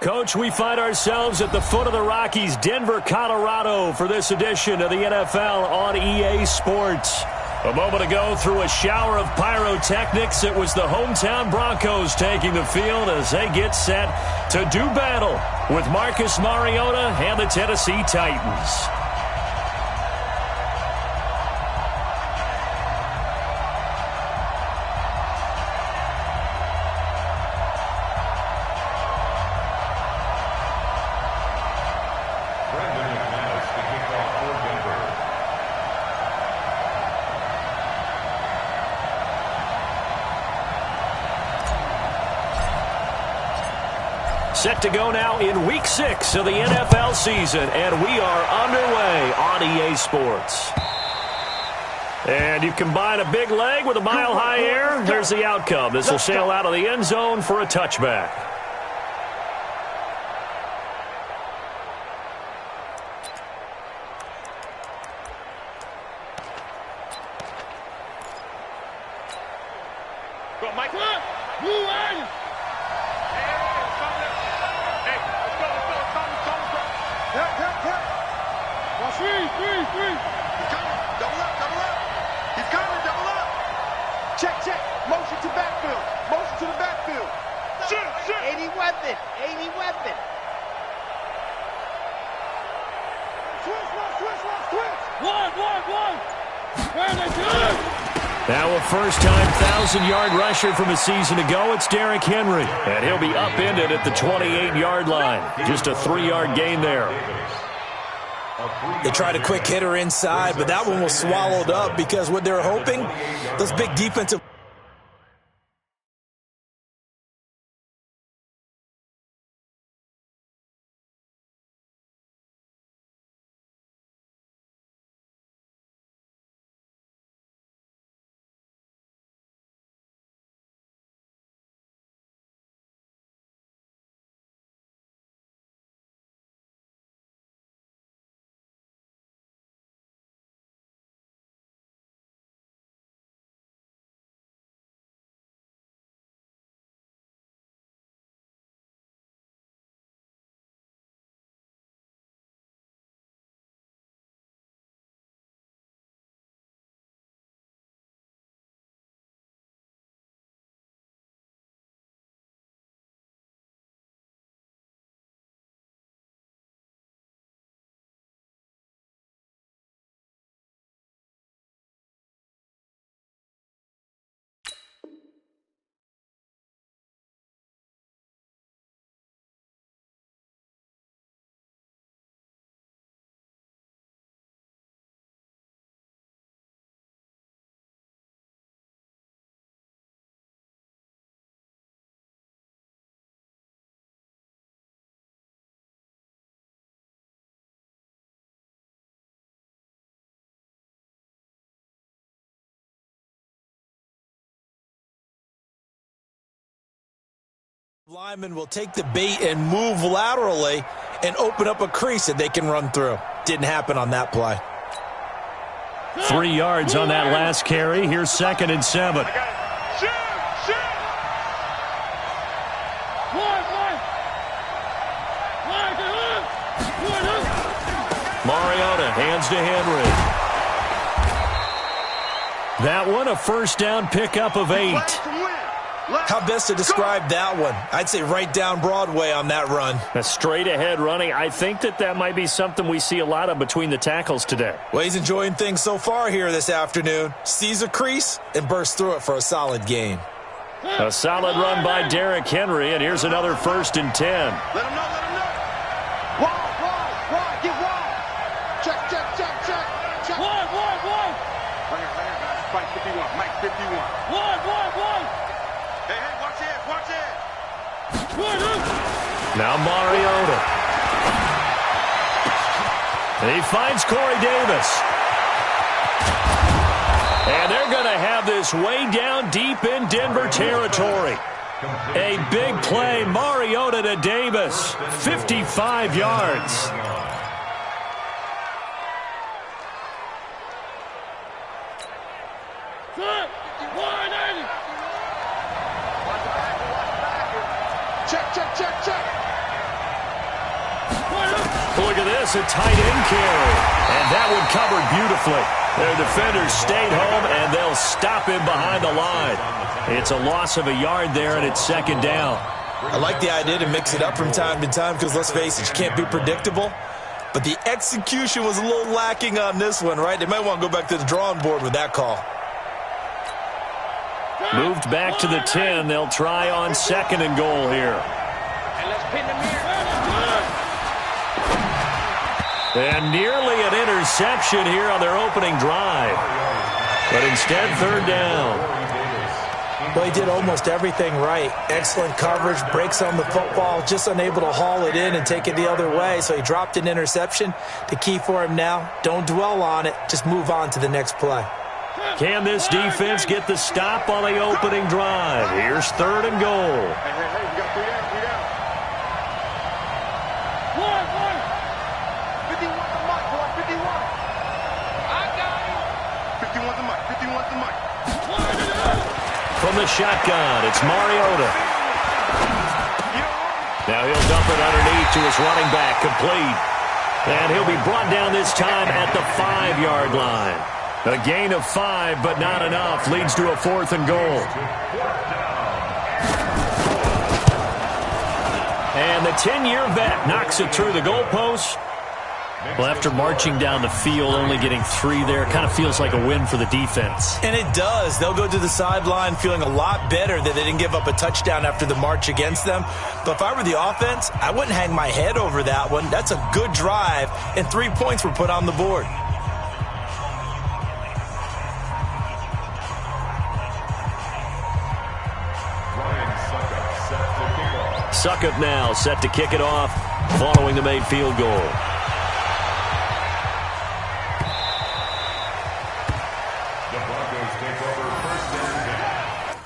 Coach, we find ourselves at the foot of the Rockies, Denver, Colorado, for this edition of the NFL on EA Sports. A moment ago, through a shower of pyrotechnics, it was the hometown Broncos taking the field as they get set to do battle with Marcus Mariota and the Tennessee Titans. Set to go now in Week 6 of the NFL season, and we are underway on EA Sports. And you combine a big leg with a mile-high air, there's the outcome. This will sail out of the end zone for a touchback. Now a first-time 1,000-yard rusher from a season ago, it's Derrick Henry. And he'll be upended at the 28-yard line. Just a 3-yard gain there. They tried a quick hitter inside, but that one was swallowed up because what they're hoping, those big defensive linemen will take the bait and move laterally and open up a crease that they can run through. Didn't happen on that play. 3 yards on that last carry. Here's 2nd and 7. Mariota hands to Henry. That one, a first down pickup of 8. How best to describe that one? I'd say right down Broadway on that run. A straight-ahead running. I think that might be something we see a lot of between the tackles today. Well, he's enjoying things so far here this afternoon. Sees a crease and bursts through it for a solid gain. A solid run by Derrick Henry, and here's another 1st and 10. Let him know, let him know. Wide, get wide. Check. Wide. Right here, guys. Mike 51, Mike 51. Wide. Hey, watch it. Now Mariota. And he finds Corey Davis. And they're going to have this way down deep in Denver territory. A big play, Mariota to Davis, 55 yards. Check. Look at this, a tight end carry. And that one covered beautifully. Their defenders stayed home, and they'll stop him behind the line. It's a loss of a yard there, and it's second down. I like the idea to mix it up from time to time because, let's face it, you can't be predictable. But the execution was a little lacking on this one, right? They might want to go back to the drawing board with that call. Moved back to the 10. They'll try on second and goal here. And nearly an interception here on their opening drive. But instead, third down. Well, he did almost everything right. Excellent coverage, breaks on the football, just unable to haul it in and take it the other way. So he dropped an interception. The key for him now, don't dwell on it. Just move on to the next play. Can this defense get the stop on the opening drive? Here's third and goal. Hey, we got 3 down, 3 down. 51 the mic, boy, 51. I got him. 51 the mic, 51 the mic. From the shotgun, it's Mariota. Now he'll dump it underneath to his running back, complete. And he'll be brought down this time at the 5-yard line. A gain of 5, but not enough. Leads to a 4th and goal. And the 10-year vet knocks it through the goalpost. Well, after marching down the field, only getting 3 there, kind of feels like a win for the defense. And it does. They'll go to the sideline feeling a lot better that they didn't give up a touchdown after the march against them. But if I were the offense, I wouldn't hang my head over that one. That's a good drive, and 3 points were put on the board. Suckup now set to kick it off following the made field goal. The Broncos take over first and 10.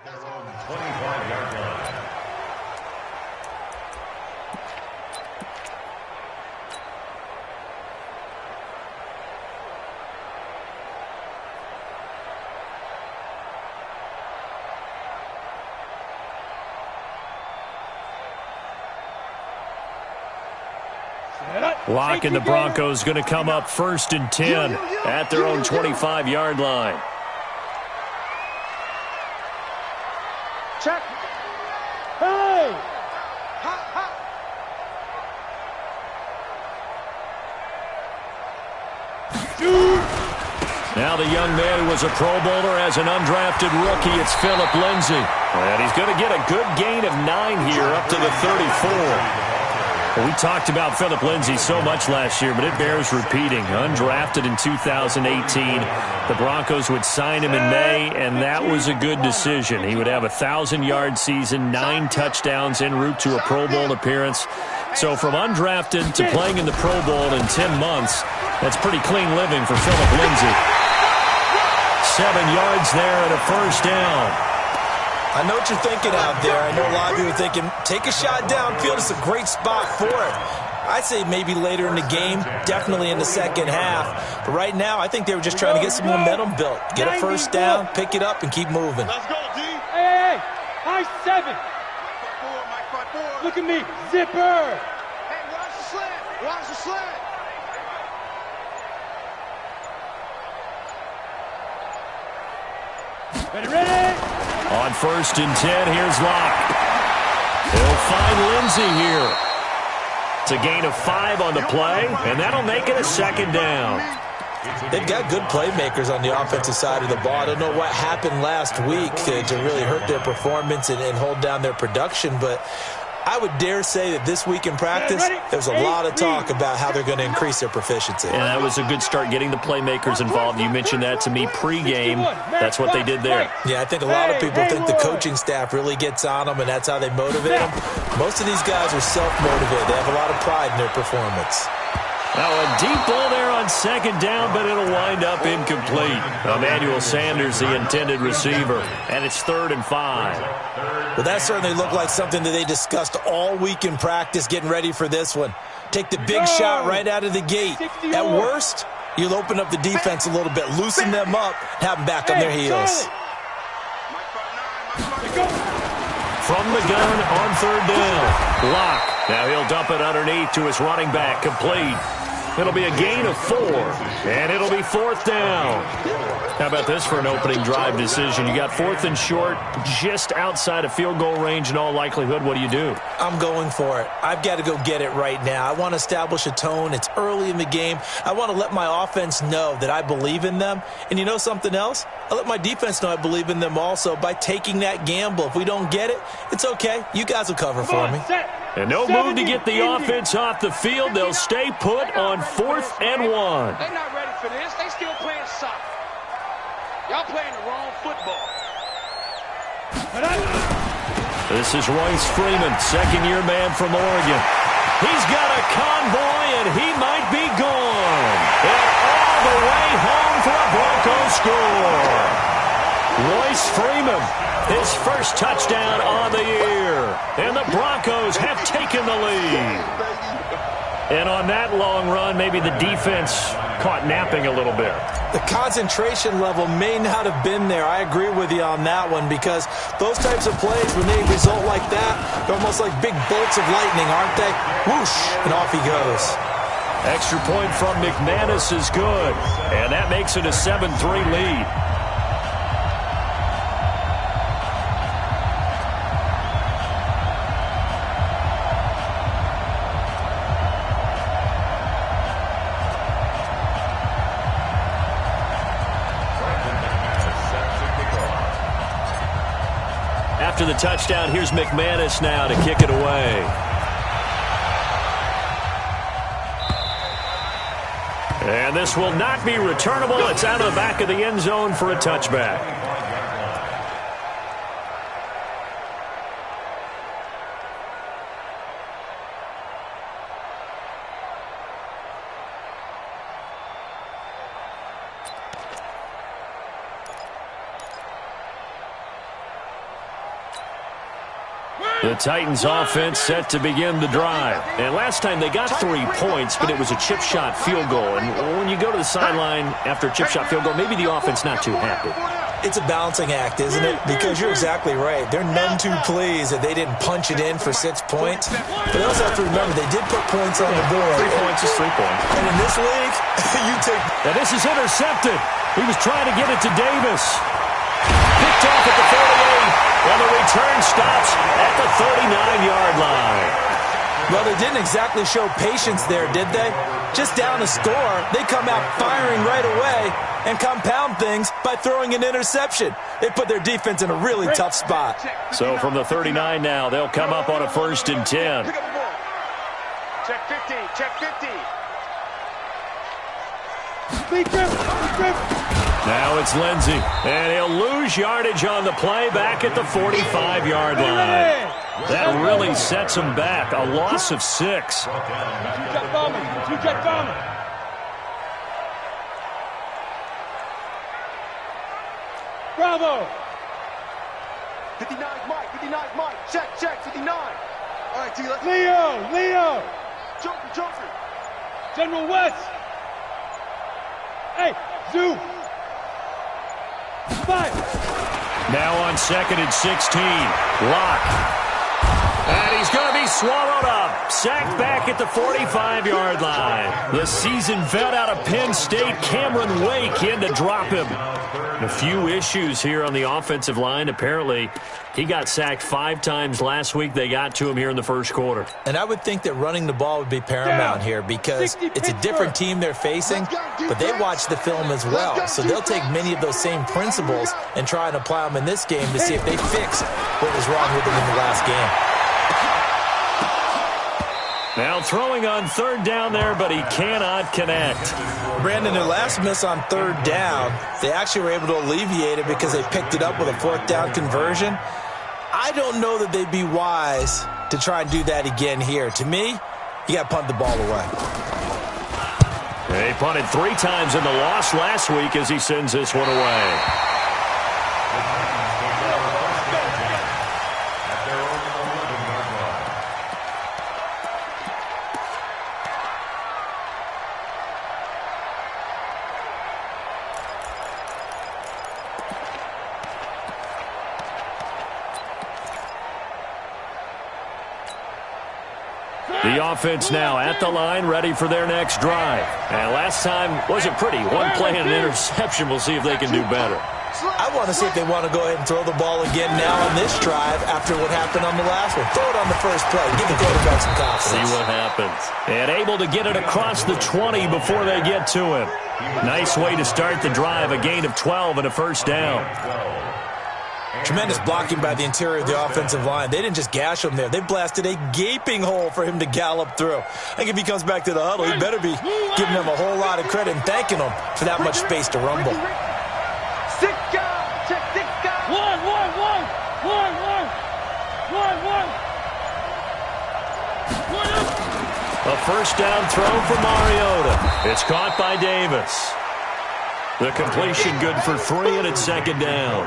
Their own 25-yard line. Locke and the Broncos going to come up 1st and 10 at their own 25-yard line. Check. Hey! Now the young man who was a Pro Bowler as an undrafted rookie, it's Phillip Lindsay. And he's going to get a good gain of 9 here up to the 34. Well, we talked about Phillip Lindsay so much last year, but it bears repeating. Undrafted in 2018. The Broncos would sign him in May, and that was a good decision. He would have a 1,000-yard season, 9 touchdowns en route to a Pro Bowl appearance. So from undrafted to playing in the Pro Bowl in 10 months, that's pretty clean living for Phillip Lindsay. 7 yards there and a 1st down. I know what you're thinking out there. I know a lot of you are thinking, take a shot downfield. It's a great spot for it. I'd say maybe later in the game, definitely in the second half. But right now, I think they were just trying to get some momentum built. Get a 1st down, pick it up, and keep moving. Let's go, D. Hey, high 7. Mike front four. Look at me, zipper. Hey, watch the slant. Watch the slant. Ready? On 1st and 10, here's Locke. He'll find Lindsay here. It's a gain of 5 on the play, and that'll make it a 2nd down. They've got good playmakers on the offensive side of the ball. I don't know what happened last week to really hurt their performance and hold down their production, but I would dare say that this week in practice, there's a lot of talk about how they're going to increase their proficiency. And that was a good start, getting the playmakers involved. You mentioned that to me pregame. That's what they did there. Yeah, I think a lot of people think the coaching staff really gets on them, and that's how they motivate them. Most of these guys are self-motivated. They have a lot of pride in their performance. Now a deep ball there on 2nd down, but it'll wind up incomplete. Emmanuel Sanders, the intended receiver, and it's 3rd and 5. Well, that certainly looked like something that they discussed all week in practice getting ready for this one. Take the big shot right out of the gate. At worst, you'll open up the defense a little bit, loosen them up, have them back on their heels. From the gun on 3rd down. Locke. Now he'll dump it underneath to his running back. Complete. It'll be a gain of 4, and it'll be 4th down. How about this for an opening drive decision? You got 4th and short, just outside of field goal range in all likelihood. What do you do? I'm going for it. I've got to go get it right now. I want to establish a tone. It's early in the game. I want to let my offense know that I believe in them. And you know something else? I let my defense know I believe in them also by taking that gamble. If we don't get it, it's okay. You guys will cover for me. And no move to get the offense off the field. They'll stay put on 4th and 1. They're not ready for this. They still playing soccer. Y'all playing the wrong football. This is Royce Freeman, 2nd-year man from Oregon. He's got a convoy, and he might be gone. And all the way home for a Broncos score. Royce Freeman, his first touchdown on the year. And the Broncos have taken the lead. And on that long run, maybe the defense caught napping a little bit. The concentration level may not have been there. I agree with you on that one, because those types of plays, when they result like that, they're almost like big bolts of lightning, aren't they? Whoosh, and off he goes. Extra point from McManus is good, and that makes it a 7-3 lead. After the touchdown, here's McManus now to kick it away. And this will not be returnable. It's out of the back of the end zone for a touchback. The Titans offense set to begin the drive. And last time they got 3 points, but it was a chip shot field goal. And when you go to the sideline after a chip shot field goal, maybe the offense not too happy. It's a balancing act, isn't it? Because you're exactly right. They're none too pleased that they didn't punch it in for 6 points. But they also have to remember they did put points on the board. 3 points is 3 points. And in this league, you take... And this is intercepted. He was trying to get it to Davis. Picked off at the 48. And the return stops at the 39-yard line. Well, they didn't exactly show patience there, did they? Just down a score, they come out firing right away and compound things by throwing an interception. They put their defense in a really tough spot. So from the 39 now, they'll come up on a 1st and 10. Check 50, check 50. Now it's Lindsey, and he'll lose yardage on the play back at the 45-yard line. That really sets him back, a loss of 6. Bravo! 59 Mike, 59 Mike. Check, 59. All right, T, let's... Leo! Joker. General West! Hey, Zoo! 5! Now on 2nd and 16. Lock. And he's going to be swallowed up. Sacked back at the 45-yard line. The seasoned vet out of Penn State, Cameron Wake, in to drop him. A few issues here on the offensive line. Apparently, he got sacked 5 times last week. They got to him here in the first quarter. And I would think that running the ball would be paramount here because it's a different team they're facing, but they watch the film as well. So they'll take many of those same principles and try and apply them in this game to see if they fix what was wrong with them in the last game. Now throwing on 3rd down there, but he cannot connect. Brandon, their last miss on 3rd down, they actually were able to alleviate it because they picked it up with a 4th down conversion. I don't know that they'd be wise to try and do that again here. To me, you got to punt the ball away. They punted 3 times in the loss last week as he sends this one away. The offense now at the line, ready for their next drive. And last time wasn't pretty. 1 play and an interception. We'll see if they can do better. I want to see if they want to go ahead and throw the ball again now on this drive after what happened on the last one. Throw it on the first play. Give the quarterback some confidence. See what happens. And able to get it across the 20 before they get to him. Nice way to start the drive. A gain of 12 and a 1st down. Tremendous blocking by the interior of the offensive line. They didn't just gash him there. They blasted a gaping hole for him to gallop through. I think if he comes back to the huddle, he better be giving them a whole lot of credit and thanking them for that much space to rumble. 6 guys. Check 6 guys. 1! A 1st down throw for Mariota. It's caught by Davis. The completion good for 3, and it's 2nd down.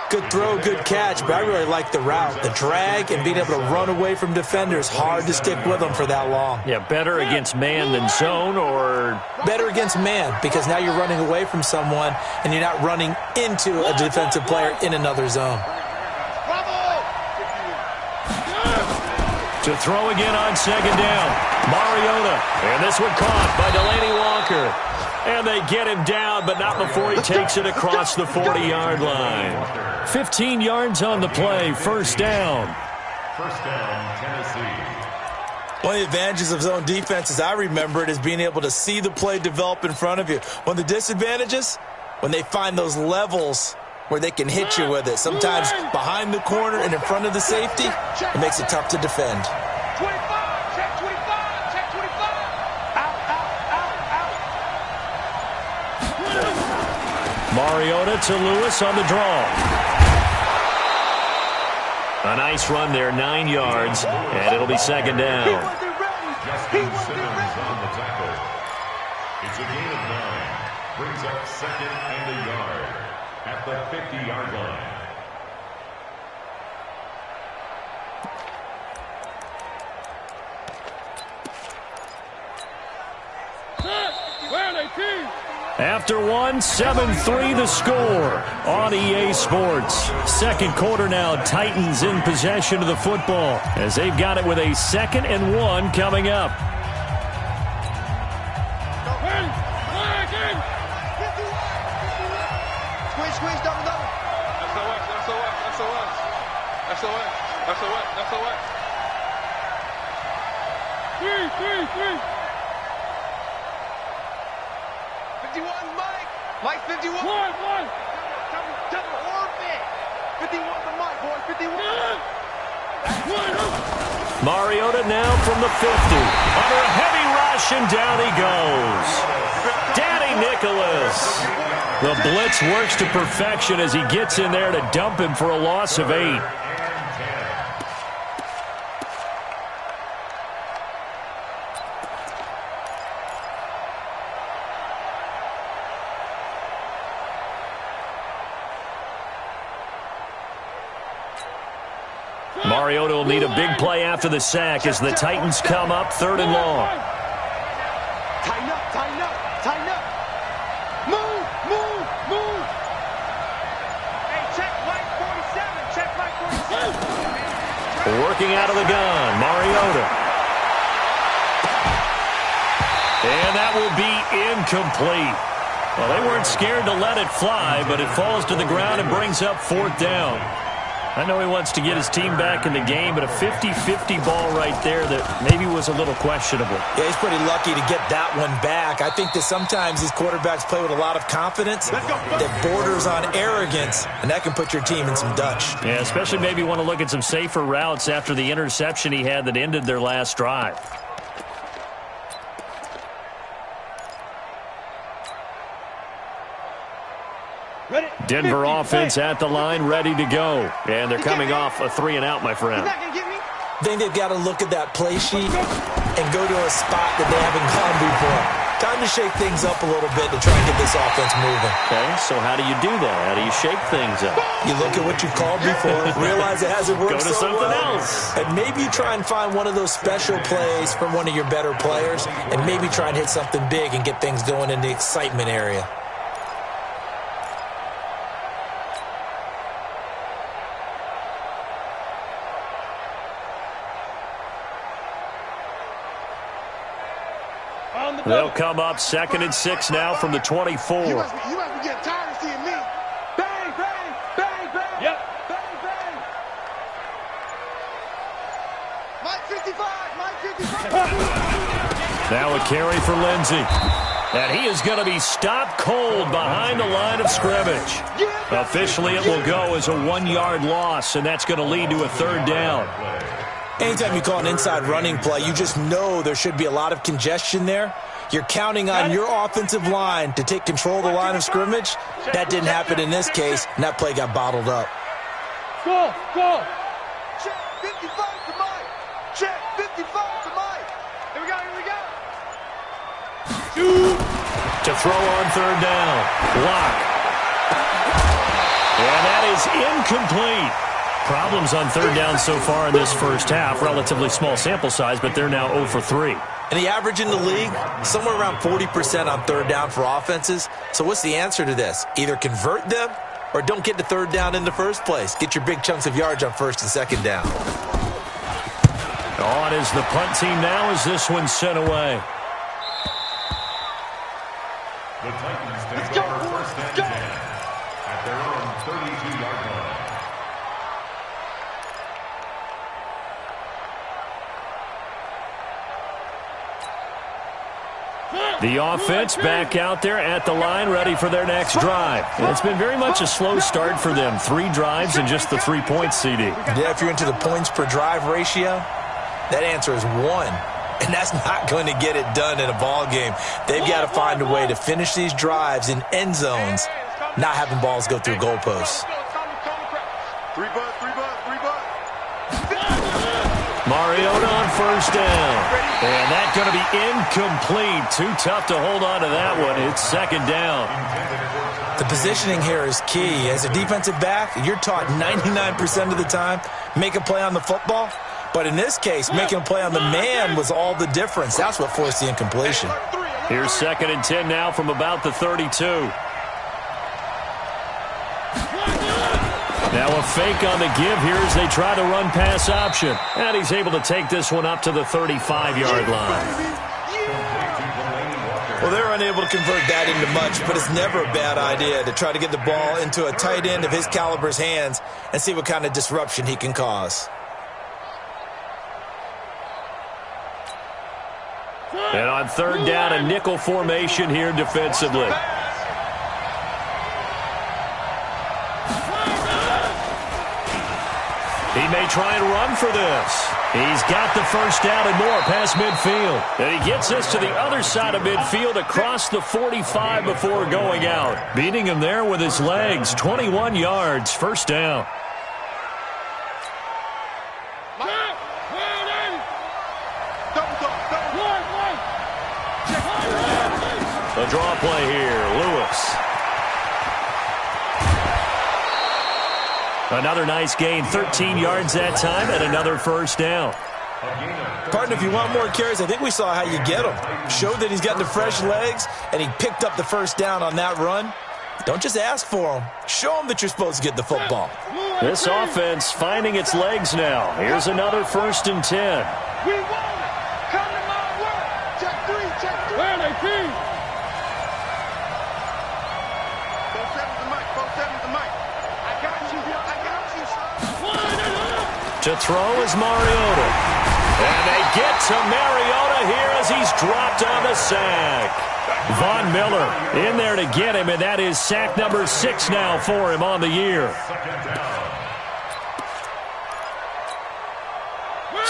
Good throw, good catch, but I really like the route. The drag and being able to run away from defenders, hard to stick with them for that long. Yeah, better against man than zone, or... Better against man, because now you're running away from someone and you're not running into a defensive player in another zone. To throw again on 2nd down. Mariota. And this one caught by Delaney Walker. And they get him down, but not before he takes it across the 40-yard line. 15 yards on the play, 1st down. 1st down, Tennessee. One of the advantages of zone defense, as I remember it, is being able to see the play develop in front of you. One of the disadvantages, when they find those levels where they can hit you with it. Sometimes behind the corner and in front of the safety, it makes it tough to defend. 25, check 25, check 25. Mariota to Lewis on the draw. A nice run there, 9 yards, and it'll be 2nd down. Justin Simmons on the tackle. It's a gain of 9. Brings up 2nd and a yard at the 50-yard line. Where are they, team? After one, 7-3 the score on EA Sports. Second quarter now, Titans in possession of the football as they've got it with a 2nd and 1 coming up. Squeeze, double. SOS. 3. 51, Mike 51. One. Double orbit. 51 to Mike, boys. 51. Mariota now from the 50. Under a heavy rush, and down he goes. Danny Nicholas. The blitz works to perfection as he gets in there to dump him for a loss of 8. Mariota will need a big play after the sack as the Titans come up 3rd and long. Tighten up. Move. Hey, check Mike 47. Working out of the gun, Mariota. And that will be incomplete. Well, they weren't scared to let it fly, but it falls to the ground and brings up 4th down. I know he wants to get his team back in the game, but a 50-50 ball right there that maybe was a little questionable. Yeah, he's pretty lucky to get that one back. I think that sometimes these quarterbacks play with a lot of confidence that borders on arrogance, and that can put your team in some Dutch. Yeah, especially maybe want to look at some safer routes after the interception he had that ended their last drive. Denver offense at the line, ready to go. And they're coming off a 3-and-out, my friend. I think they've got to look at that play sheet and go to a spot that they haven't gone before. Time to shake things up a little bit to try and get this offense moving. Okay, so how do you do that? How do you shake things up? You look at what you've called before, realize it hasn't worked so so something well, else. and maybe try and find one of those special plays from one of your better players, and maybe try and hit something big and get things going in the excitement area. They'll come up 2nd and 6 now from the 24. You must be getting tired of seeing me. Bang. Yep. Bang. Mike 55. Now a carry for Lindsey. And he is going to be stopped cold behind the line of scrimmage. Officially, it will go as a 1-yard loss, and that's going to lead to a 3rd down. Anytime you call an inside running play, you just know there should be a lot of congestion there. You're counting on your offensive line to take control of the line of scrimmage. That didn't happen in this case, and that play got bottled up. Go. Check 55 to Mike. Check 55 to Mike. Here we go. To throw on 3rd down. Lock. And that is incomplete. Problems on 3rd down so far in this first half. Relatively small sample size, but they're now 0 for 3. And the average in the league, somewhere around 40% on 3rd down for offenses. So what's the answer to this? Either convert them or don't get to 3rd down in the first place. Get your big chunks of yards on 1st and 2nd down. On is the punt team now as this one's sent away. The Titans take over 1st and 10 at their own 32-yard line. The offense back out there at the line, ready for their next drive. And it's been very much a slow start for them. 3 drives and just the 3 points, CD. Yeah, if you're into the points per drive ratio, that answer is 1. And that's not going to get it done in a ball game. They've got to find a way to finish these drives in end zones, not having balls go through goalposts. 3 butt. Mariota on 1st down. And that's going to be incomplete. Too tough to hold on to that one. It's 2nd down. The positioning here is key. As a defensive back, you're taught 99% of the time, make a play on the football. But in this case, making a play on the man was all the difference. That's what forced the incompletion. Alert 3. Here's 2nd and 10 now from about the 32. Now a fake on the give here as they try to run pass option. And he's able to take this one up to the 35-yard line. Well, they're unable to convert that into much, but it's never a bad idea to try to get the ball into a tight end of his caliber's hands and see what kind of disruption he can cause. And on 3rd down, a nickel formation here defensively. He may try and run for this. He's got the 1st down and more past midfield. And he gets this to the other side of midfield across the 45 before going out. Beating him there with his legs. 21 yards, 1st down. A draw play here, Lewis. Another nice gain, 13 yards that time, and another 1st down. Partner, if you want more carries, I think we saw how you get them. Showed that he's got the fresh legs, and he picked up the 1st down on that run. Don't just ask for him. Show him that you're supposed to get the football. This offense finding its legs now. Here's another 1st and 10. We want it. Come to my work. Check 3, check 3. Where they be? Both seven's the mic, both seven's the mic. I got you, I got you. To throw is Mariota. And they get to Mariota here as he's dropped on the sack. Von Miller in there to get him, and that is sack number 6 now for him on the year.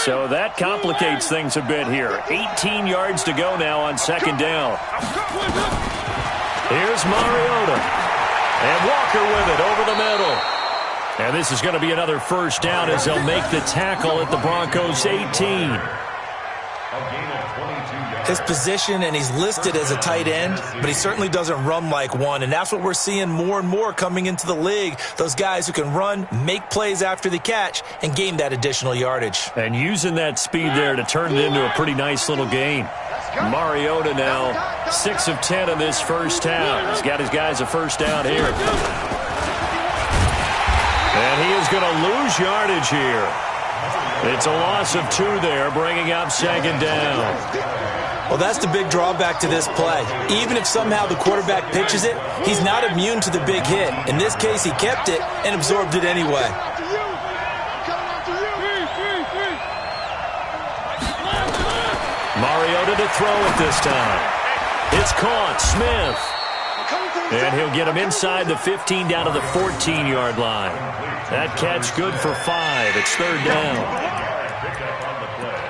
So that complicates things a bit here. 18 yards to go now on 2nd down. Here's Mariota. And Walker with it over the middle. And this is going to be another 1st down as they'll make the tackle at the Broncos 18. His position, and he's listed as a tight end, but he certainly doesn't run like one, and that's what we're seeing more and more coming into the league. Those guys who can run, make plays after the catch, and gain that additional yardage. And using that speed there to turn it into a pretty nice little gain. Mariota now 6 of 10 in this 1st half. He's got his guys a 1st down here. And he is going to lose yardage here. It's a loss of 2 there, bringing up 2nd down. Well, that's the big drawback to this play. Even if somehow the quarterback pitches it, he's not immune to the big hit. In this case, he kept it and absorbed it anyway. Mariota to throw it this time. It's caught. Smith. And he'll get him inside the 15 down to the 14-yard line. That catch good for 5. It's 3rd down.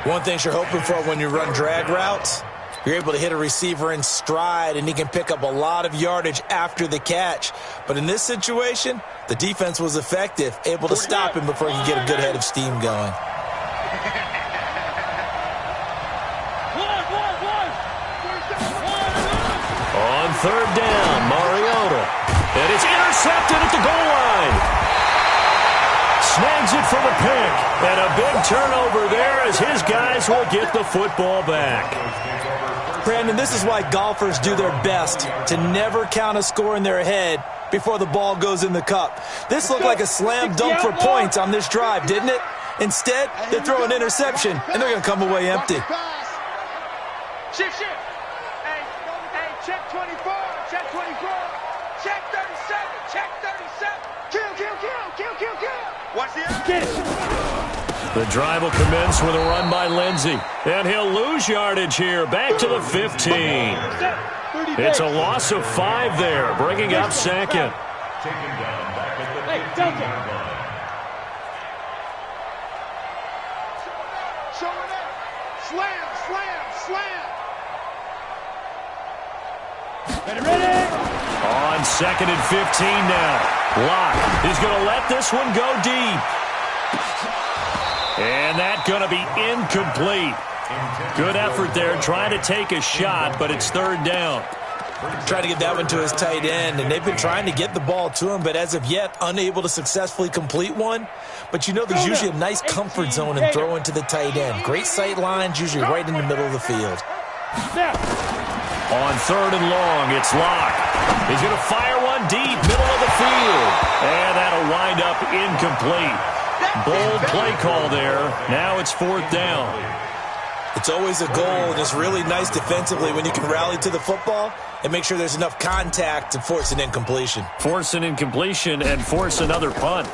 One thing you're hoping for when you run drag routes, you're able to hit a receiver in stride, and he can pick up a lot of yardage after the catch. But in this situation, the defense was effective, able to stop him before he could get a good head of steam going. On 3rd down, Mariota. And it's intercepted at the goal line. Snags it for the pick. And a big turnover there as his guys will get the football back. Brandon, this is why golfers do their best to never count a score in their head before the ball goes in the cup. This looked like a slam dunk for points on this drive, didn't it? Instead, they throw an interception, and they're going to come away empty. Shift. Hey, check 24, check 24, check 37, check 37. Kill. Watch the The drive will commence with a run by Lindsey. And he'll lose yardage here, back to the 15. It's a loss of 5 there, bringing up 2nd. Hey, Delta. Show it up. Slam. Ready? On 2nd and 15 now. Locke is going to let this one go deep. And that's going to be incomplete. Good effort there, trying to take a shot, but it's 3rd down. Trying to get that one to his tight end, and they've been trying to get the ball to him, but as of yet, unable to successfully complete one. But you know there's usually a nice comfort zone in throwing to the tight end. Great sight lines, usually right in the middle of the field. Snap. On 3rd and long, it's Locke. He's going to fire one deep, middle of the field. And that'll wind up incomplete. Bold play call there. Now it's 4th down. It's always a goal, and it's really nice defensively when you can rally to the football and make sure there's enough contact to force an incompletion. Force an incompletion and force another punt.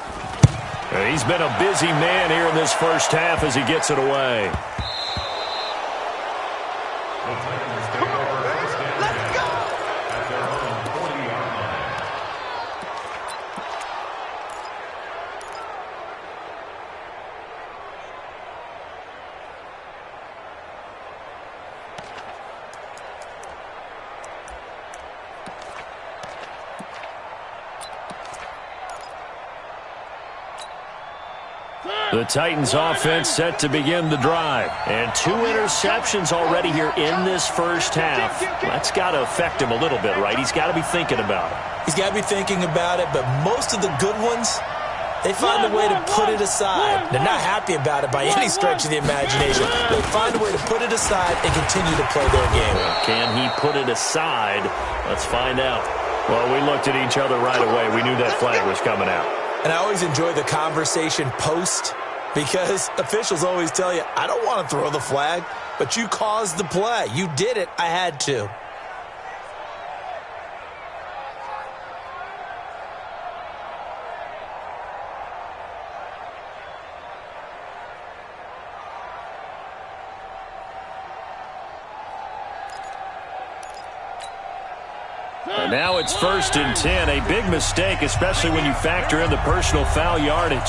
He's been a busy man here in this first half as he gets it away. The Titans offense set to begin the drive. And 2 interceptions already here in this first half. That's got to affect him a little bit, right? He's got to be thinking about it. He's got to be thinking about it, but most of the good ones, they find a way to put it aside. They're not happy about it by any stretch of the imagination. They find a way to put it aside and continue to play their game. Can he put it aside? Let's find out. Well, we looked at each other right away. We knew that flag was coming out. And I always enjoy the conversation post, because officials always tell you, I don't want to throw the flag, but you caused the play. You did it. I had to. And now it's 1st and 10. A big mistake, especially when you factor in the personal foul yardage.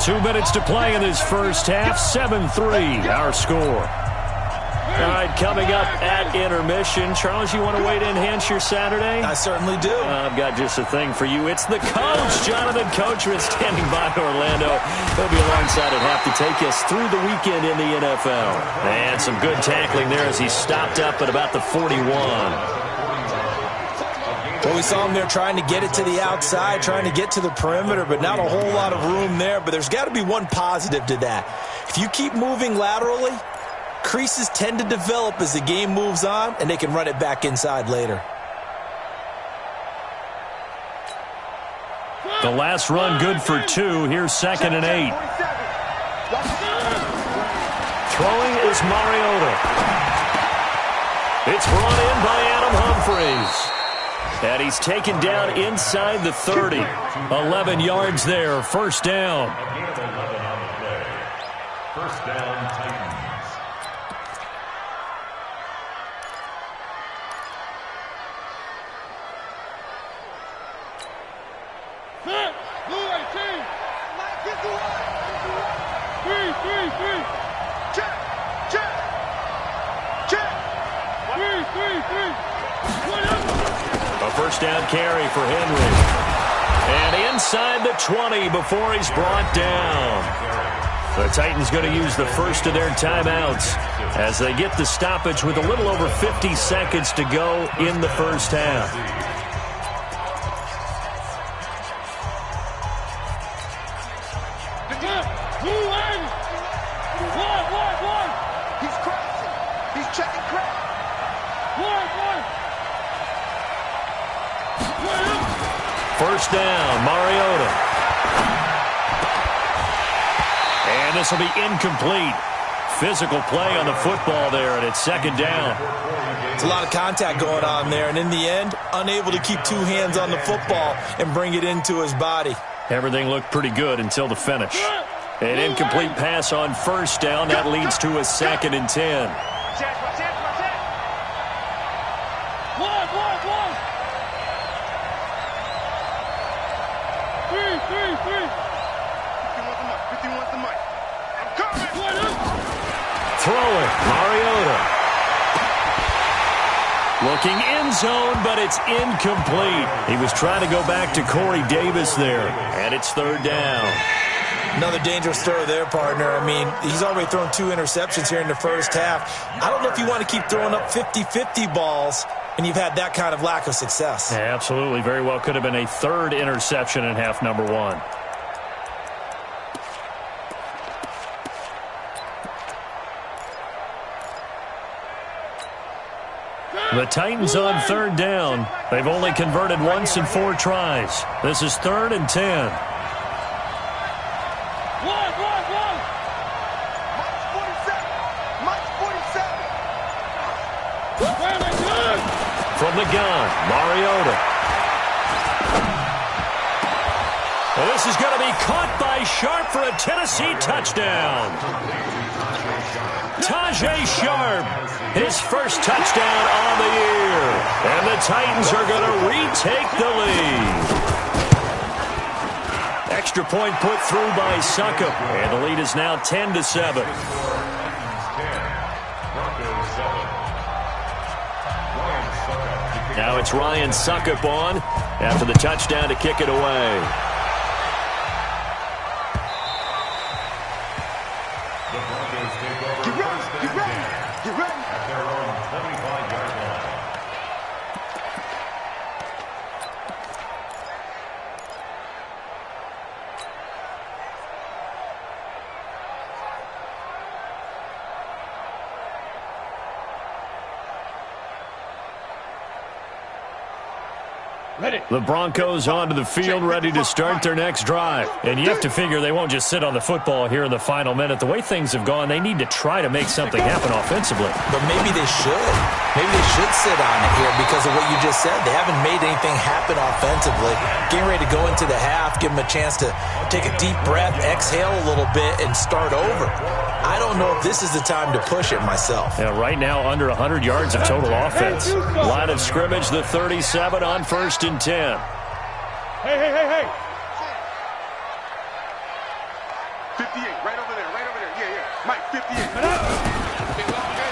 2 minutes to play in this first half. 7-3, our score. All right, coming up at intermission. Charles, you want to wait to enhance your Saturday? I certainly do. I've got just a thing for you. It's the coach, Jonathan Coachman, standing by Orlando. He'll be alongside at half to take us through the weekend in the NFL. And some good tackling there as he stopped up at about the 41. Well, we saw him there trying to get it to the outside, trying to get to the perimeter, but not a whole lot of room there. But there's got to be one positive to that. If you keep moving laterally, creases tend to develop as the game moves on, and they can run it back inside later. The last run good for 2. Here's 2nd and 8. Throwing is Mariota. It's brought in by Adam Humphries. And he's taken down inside the 30. 11 yards there. 1st down. A gain of 11 on the play. 1st down, Titans. Set. Blue 18. Three. Check. A 1st down carry for Henry. And inside the 20 before he's brought down. The Titans going to use the first of their timeouts as they get the stoppage with a little over 50 seconds to go in the first half. He's crossing. He's checking crack. First down, Mariota. And this will be incomplete. Physical play on the football there, and it's 2nd down. It's a lot of contact going on there, and in the end, unable to keep 2 hands on the football and bring it into his body. Everything looked pretty good until the finish. An incomplete pass on 1st down. That leads to a 2nd and 10. Throwing, Mariota. Looking end zone, but it's incomplete. He was trying to go back to Corey Davis there, and it's 3rd down. Another dangerous throw there, partner. I mean, he's already thrown 2 interceptions here in the first half. I don't know if you want to keep throwing up 50-50 balls, and you've had that kind of lack of success. Yeah, absolutely. Very well could have been a 3rd interception in half number 1. The Titans on third down. They've only converted once in 4 tries. This is 3rd and 10. From the gun, Mariota. Well, this is going to be caught by Sharp for a Tennessee touchdown. Tajay Sharp, his first touchdown on the year. And the Titans are going to retake the lead. Extra point put through by Succop. And the lead is now 10-7. Now it's Ryan Succop on after the touchdown to kick it away. The Broncos take over first and 10 at their own 25-yard line. The Broncos onto the field, ready to start their next drive. And you have to figure they won't just sit on the football here in the final minute. The way things have gone, they need to try to make something happen offensively. But maybe they should. Maybe they should sit on it here because of what you just said. They haven't made anything happen offensively. Getting ready to go into the half, give them a chance to take a deep breath, exhale a little bit, and start over. I don't know if this is the time to push it myself. Yeah, right now under 100 yards of total offense. Line of scrimmage, the 37 on 1st and 10. Hey. 58, right over there. Yeah. Mike, 58.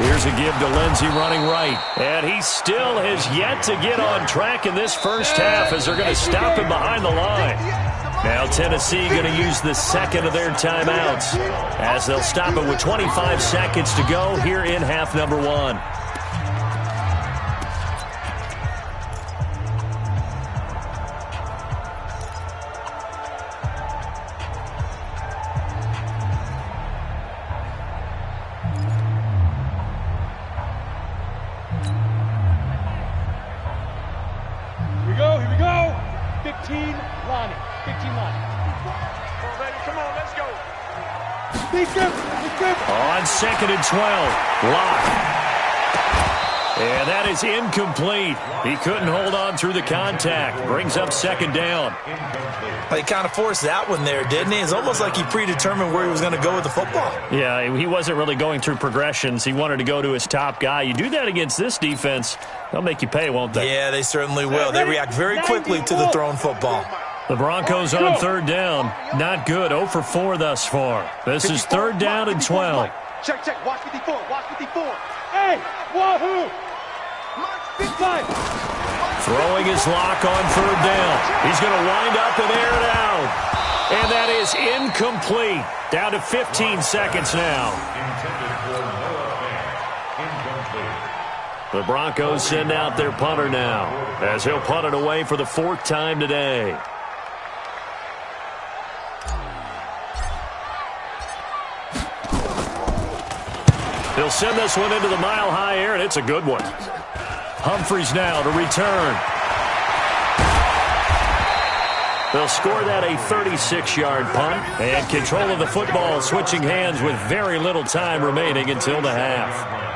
Here's a give to Lindsey running right. And he still has yet to get on track in this first half as they're going to stop him behind the line. Now Tennessee going to use the second of their timeouts as they'll stop it with 25 seconds to go here in half number 1. Here we go. 15 Lonnie. Come on, let's go. On 2nd and 12, Locke. And that is incomplete. He couldn't hold on through the contact. Brings up 2nd down. He kind of forced that one there, didn't he? It's almost like he predetermined where he was going to go with the football. Yeah, he wasn't really going through progressions. He wanted to go to his top guy. You do that against this defense, they'll make you pay, won't they? Yeah, they certainly will. They react very quickly to the thrown football. The Broncos on 3rd down. Not good. 0 for 4 thus far. This is 3rd down and 12. Check. Watch 54. Hey, wahoo! Throwing his Lock on 3rd down. He's going to wind up and air it out. And that is incomplete. Down to 15 seconds now. The Broncos send out their punter now as he'll punt it away for the 4th time today. He'll send this one into the mile-high air, and it's a good one. Humphries now to return. They'll score that a 36-yard punt, and control of the football switching hands with very little time remaining until the half.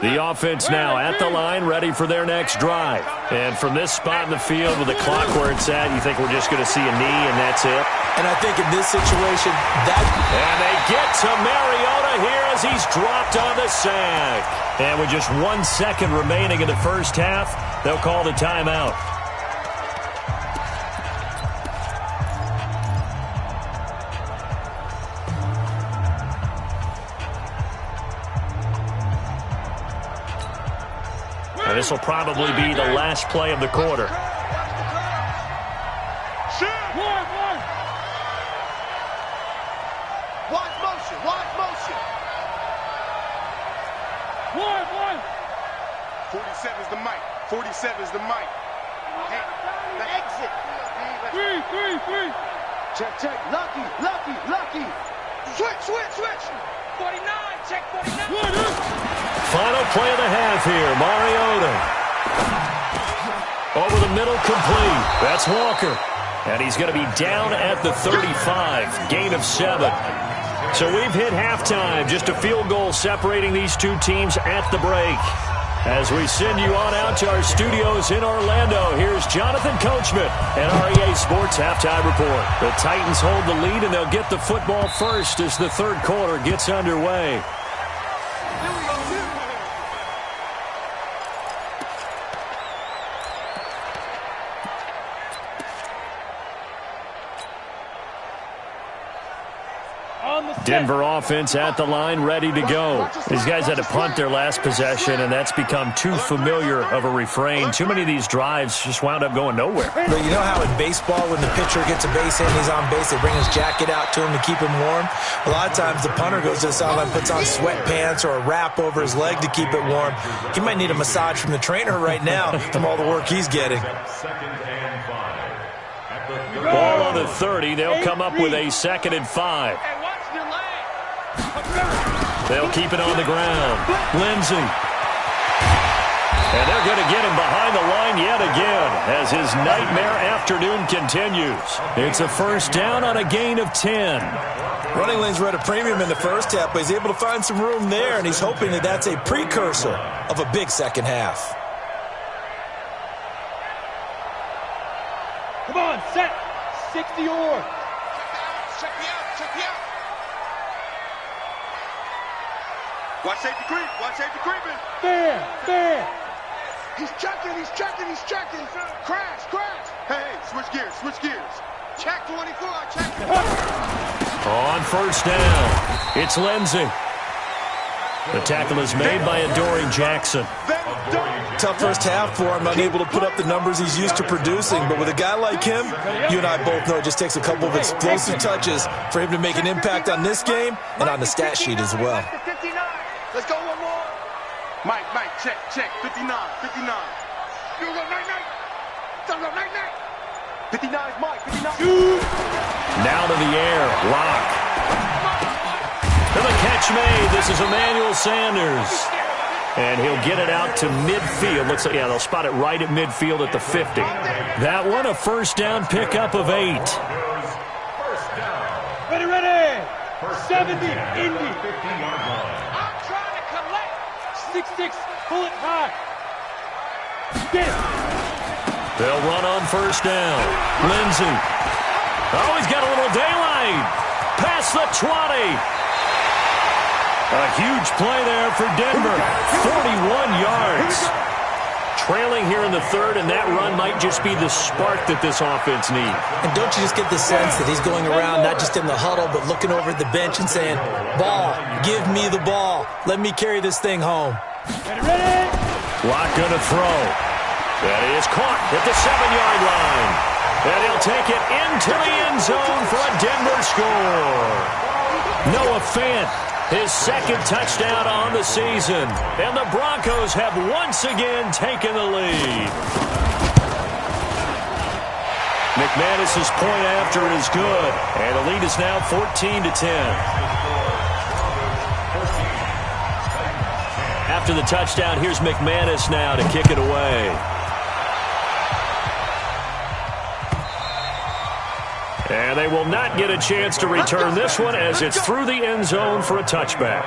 The offense now at the line, ready for their next drive. And from this spot in the field with the clock where it's at, you think we're just going to see a knee and that's it? And I think in this situation, And they get to Mariota here as he's dropped on the sack. And with just 1 second remaining in the first half, they'll call the timeout. And this will probably be the last play of the quarter. Watch motion. 47 is the mic. 47 is the mic. Hey, the exit. Three. Check. Lucky. Switch. 49, check 49. Final play of the half here. Mariota. Over the middle, complete. That's Walker. And he's going to be down at the 35. Gain of 7. So we've hit halftime. Just a field goal separating these two teams at the break. As we send you on out to our studios in Orlando, here's Jonathan Coachman and our EA Sports Halftime Report. The Titans hold the lead, and they'll get the football first as the third quarter gets underway. Denver offense at the line, ready to go. These guys had to punt their last possession, and that's become too familiar of a refrain. Too many of these drives just wound up going nowhere. But you know how in baseball, when the pitcher gets a base hit and he's on base, they bring his jacket out to him to keep him warm? A lot of times the punter goes to the sideline, puts on sweatpants or a wrap over his leg to keep it warm. He might need a massage from the trainer right now from all the work he's getting. Ball on the 30. They'll come up with a 2nd and 5. They'll keep it on the ground. Lindsey. And they're going to get him behind the line yet again as his nightmare afternoon continues. It's a first down on a gain of 10. Running lanes were at a premium in the first half, but he's able to find some room there, and he's hoping that that's a precursor of a big second half. Come on, set. 60 or. Check me out. Watch safety creep. Creeping. Fair. He's checking. Crash. Hey, switch gears. Check 24, check. On first down, it's Lindsey. The tackle is made by Adoree Jackson. Tough first half for him, unable to put up the numbers he's used to producing. But with a guy like him, you and I both know it just takes a couple of explosive touches for him to make an impact on this game and on the stat sheet as well. Let's go one more. Mike, check. 59. You go night. 59 is Mike. 59. Now to the air. Lock. And the catch made. This is Emmanuel Sanders. And he'll get it out to midfield. Looks like, they'll spot it right at midfield at the 50. That one, a first down pickup of 8. Ready. 70, Indy. 50-yard line. I'm trying to collect. 6-6, pull it high. Get it. They'll run on first down. Lindsey. Oh, he's got a little daylight. Past the 20. A huge play there for Denver. 41 yards. Trailing here in the third, and that run might just be the spark that this offense needs. And don't you just get the sense that he's going around not just in the huddle, but looking over at the bench and saying, ball, give me the ball. Let me carry this thing home. Ready. Lock going to throw. That is caught at the 7-yard line. And he'll take it into the end zone for a Denver score. Noah Fant, his second touchdown on the season. And the Broncos have once again taken the lead. McManus's point after is good. And the lead is now 14-10. After the touchdown, here's McManus now to kick it away. And they will not get a chance to return this one as it's through the end zone for a touchback.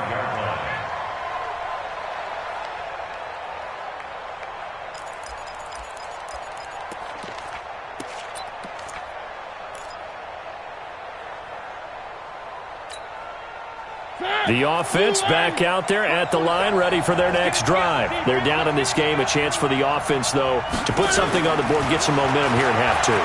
The offense back out there at the line, ready for their next drive. They're down in this game. A chance for the offense, though, to put something on the board, get some momentum here in half two.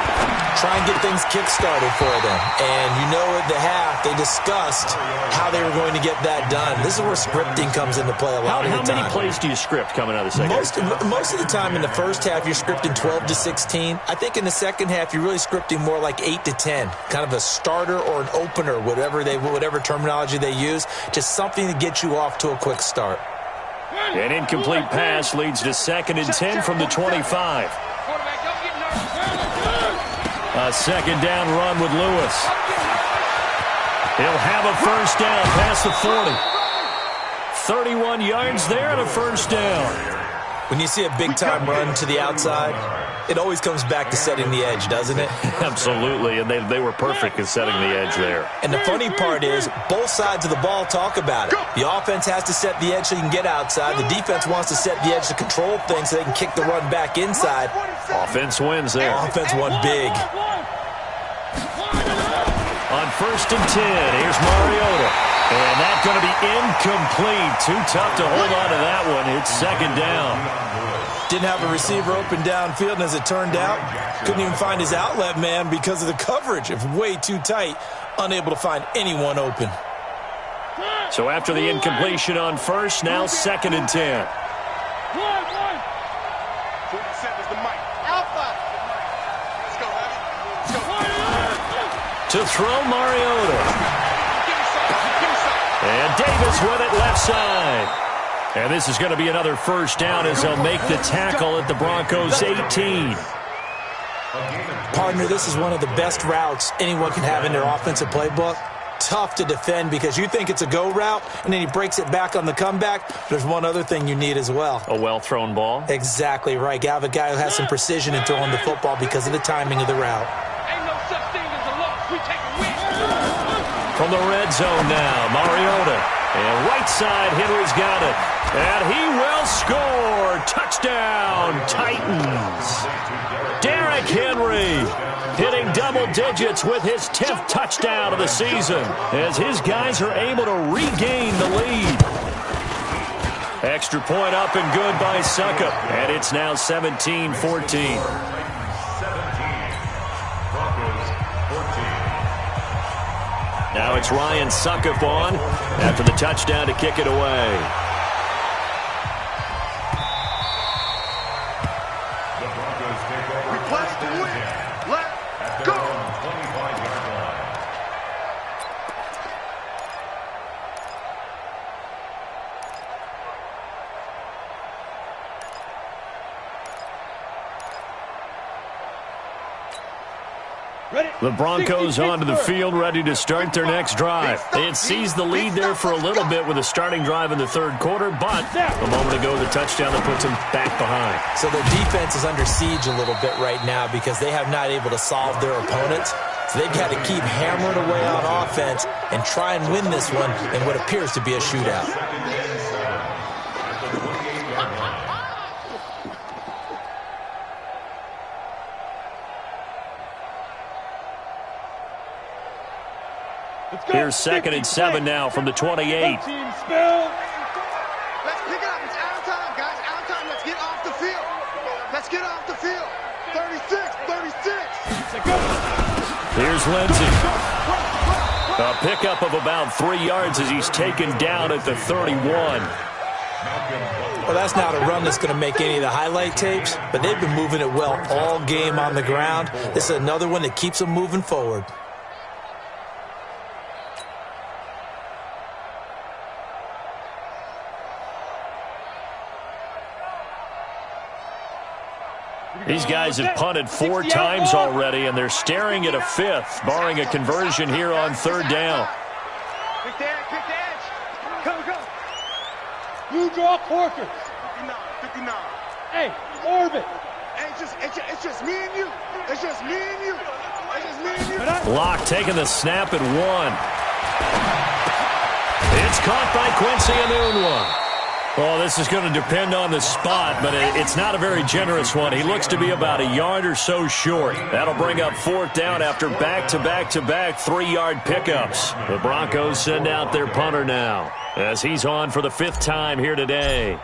Try and get things kick-started for them. And you know at the half, they discussed how they were going to get that done. This is where scripting comes into play a lot of the time. How many plays do you script coming out of the second half? Most of the time in the first half, you're scripting 12 to 16. I think in the second half, you're really scripting more like 8 to 10. Kind of a starter or an opener, whatever terminology they use. Just something to get you off to a quick start. An incomplete pass leads to 2nd and 10 from the 25. A second down run with Lewis. He'll have a first down past the 40. 31 yards there and a first down. When you see a big-time run to the outside, it always comes back to setting the edge, doesn't it? Absolutely, and they were perfect in setting the edge there. And the funny part is, both sides of the ball talk about it. The offense has to set the edge so you can get outside. The defense wants to set the edge to control things so they can kick the run back inside. Offense wins there. Offense won big. On 1st and 10, here's Mariota. And that's going to be incomplete. Too tough to hold on to that one. It's second down. Didn't have a receiver open downfield, and as it turned out, couldn't even find his outlet man because of the coverage. It's way too tight, unable to find anyone open. So after the incompletion on first, now 2nd and 10. 47's the mic. Alpha. Let's go, Abby. Let's go. To throw Mariota. And Davis with it left side. And this is going to be another first down as they'll make the tackle at the Broncos' 18. Partner, this is one of the best routes anyone can have in their offensive playbook. Tough to defend because you think it's a go route, and then he breaks it back on the comeback. There's one other thing you need as well. A well-thrown ball. Exactly right. You have a guy who has some precision in throwing the football because of the timing of the route. Ain't no such thing as a loss. We take a win. From the red zone now, Mariota. And right side, Henry's got it. And he will score. Touchdown, Titans. Derrick Henry hitting double digits with his 10th touchdown of the season as his guys are able to regain the lead. Extra point up and good by Suckup. And it's now 17-14. Now it's Ryan Suckup on after the touchdown to kick it away. The Broncos take over. Request to win. Let's go. 25-yard line. The Broncos onto the field, ready to start their next drive. They had seized the lead there for a little bit with a starting drive in the third quarter, but a moment ago, the touchdown that puts them back behind. So their defense is under siege a little bit right now because they have not able to solve their opponents. So they've got to keep hammering away on offense and try and win this one in what appears to be a shootout. Here's 2nd and 7 now from the 28. Let's pick it up. It's out of time, guys. Out of time. Let's get off the field. Let's get off the field. 36. Here's Lindsey. A pickup of about 3 yards as he's taken down at the 31. Well, that's not a run that's going to make any of the highlight tapes, but they've been moving it well all game on the ground. This is another one that keeps them moving forward. These guys have punted 4 times already, and they're staring at a 5th, barring a conversion here on 3rd down. Pick the edge. Go. You draw Corker. 59. Hey, Orbit. Hey, it's just me and you. It's just me and you. Locke taking the snap at 1. It's caught by Quincy Enunwa. Well, this is going to depend on the spot, but it's not a very generous one. He looks to be about a yard or so short. That'll bring up 4th down after back-to-back-to-back 3-yard pickups. The Broncos send out their punter now as he's on for the 5th time here today.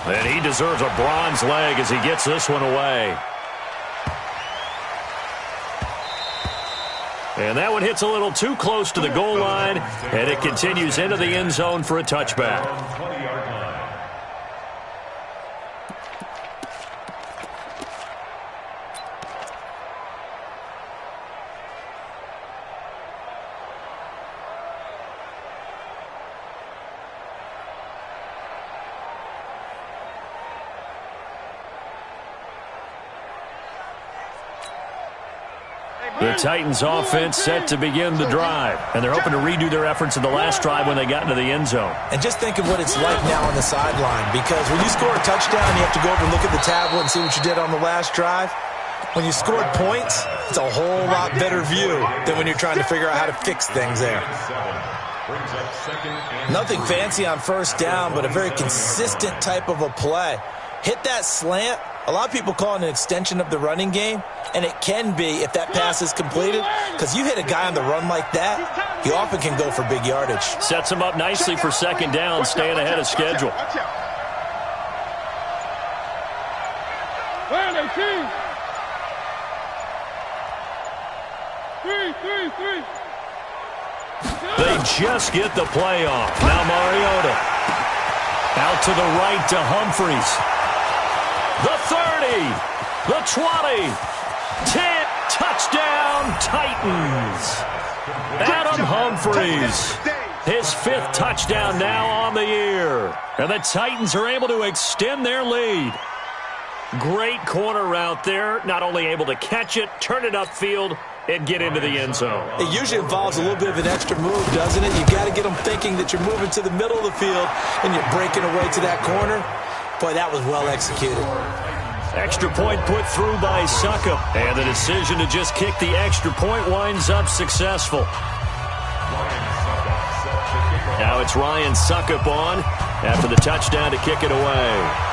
And he deserves a bronze leg as he gets this one away. And that one hits a little too close to the goal line, and it continues into the end zone for a touchback. Hey, The Titans offense set to begin the drive, and they're hoping to redo their efforts in the last drive when they got into the end zone. And just think of what it's like now on the sideline, because when you score a touchdown, you have to go over and look at the tablet and see what you did on the last drive. When you scored points, it's a whole lot better view than when you're trying to figure out how to fix things there. Nothing fancy on first down, but a very consistent type of a play. Hit that slant. A lot of people call it an extension of the running game, and it can be if that pass is completed, because you hit a guy on the run like that, he often can go for big yardage. Sets him up nicely for second down, staying ahead of schedule. They just get the play off. Now Mariota. Out to the right to Humphries. The 30. The 20. 10. Touchdown, Titans. Adam Humphries. His 5th touchdown now on the year. And the Titans are able to extend their lead. Great corner route there. Not only able to catch it, turn it upfield, and get into the end zone. It usually involves a little bit of an extra move, doesn't it? You got to get them thinking that you're moving to the middle of the field and you're breaking away to that corner. Boy, that was well executed. Extra point put through by Succop. And the decision to just kick the extra point winds up successful. Now it's Ryan Succop on after the touchdown to kick it away.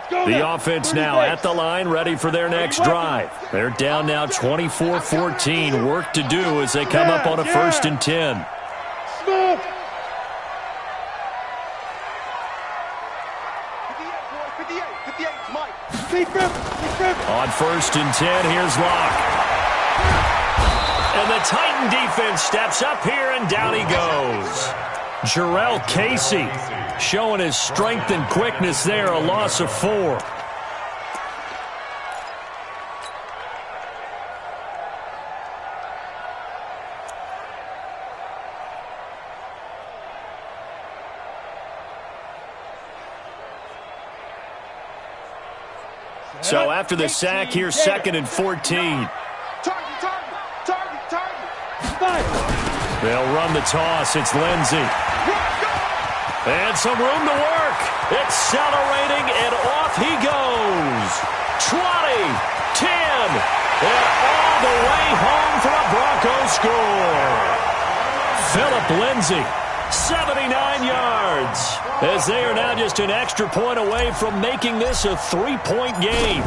The offense now at the line, ready for their next drive. They're down now 24-14. Work to do as they come up on a 1st and 10. On 1st and 10, here's Locke. And the Titan defense steps up here, and down he goes. Jarrell Casey showing his strength and quickness there, a loss of 4. So after the sack, here's 2nd and 14. They'll run the toss. It's Lindsey. And some room to work. Accelerating, and off he goes. 20, 10, and all the way home for a Broncos score. Phillip Lindsey, 79 yards, as they are now just an extra point away from making this a 3-point game.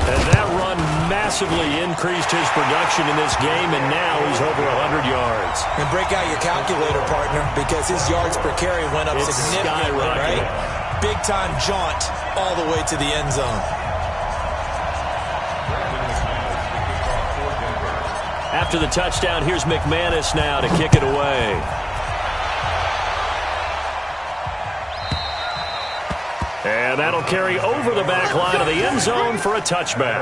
And that run massively increased his production in this game, and now he's over 100 yards. And break out your calculator, partner, because his yards per carry went up significantly, right? Big-time jaunt all the way to the end zone. After the touchdown, here's McManus now to kick it away. And that'll carry over the back line of the end zone for a touchback.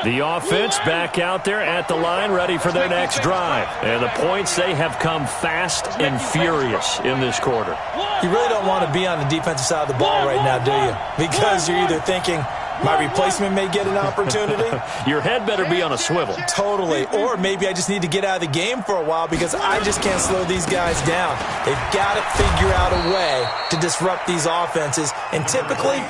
The offense back out there at the line, ready for their next drive. And the points, they have come fast and furious in this quarter. You really don't want to be on the defensive side of the ball right now, do you? Because you're either thinking, my replacement may get an opportunity. Your head better be on a swivel. Totally. Or maybe I just need to get out of the game for a while because I just can't slow these guys down. They've got to figure out a way to disrupt these offenses. And typically,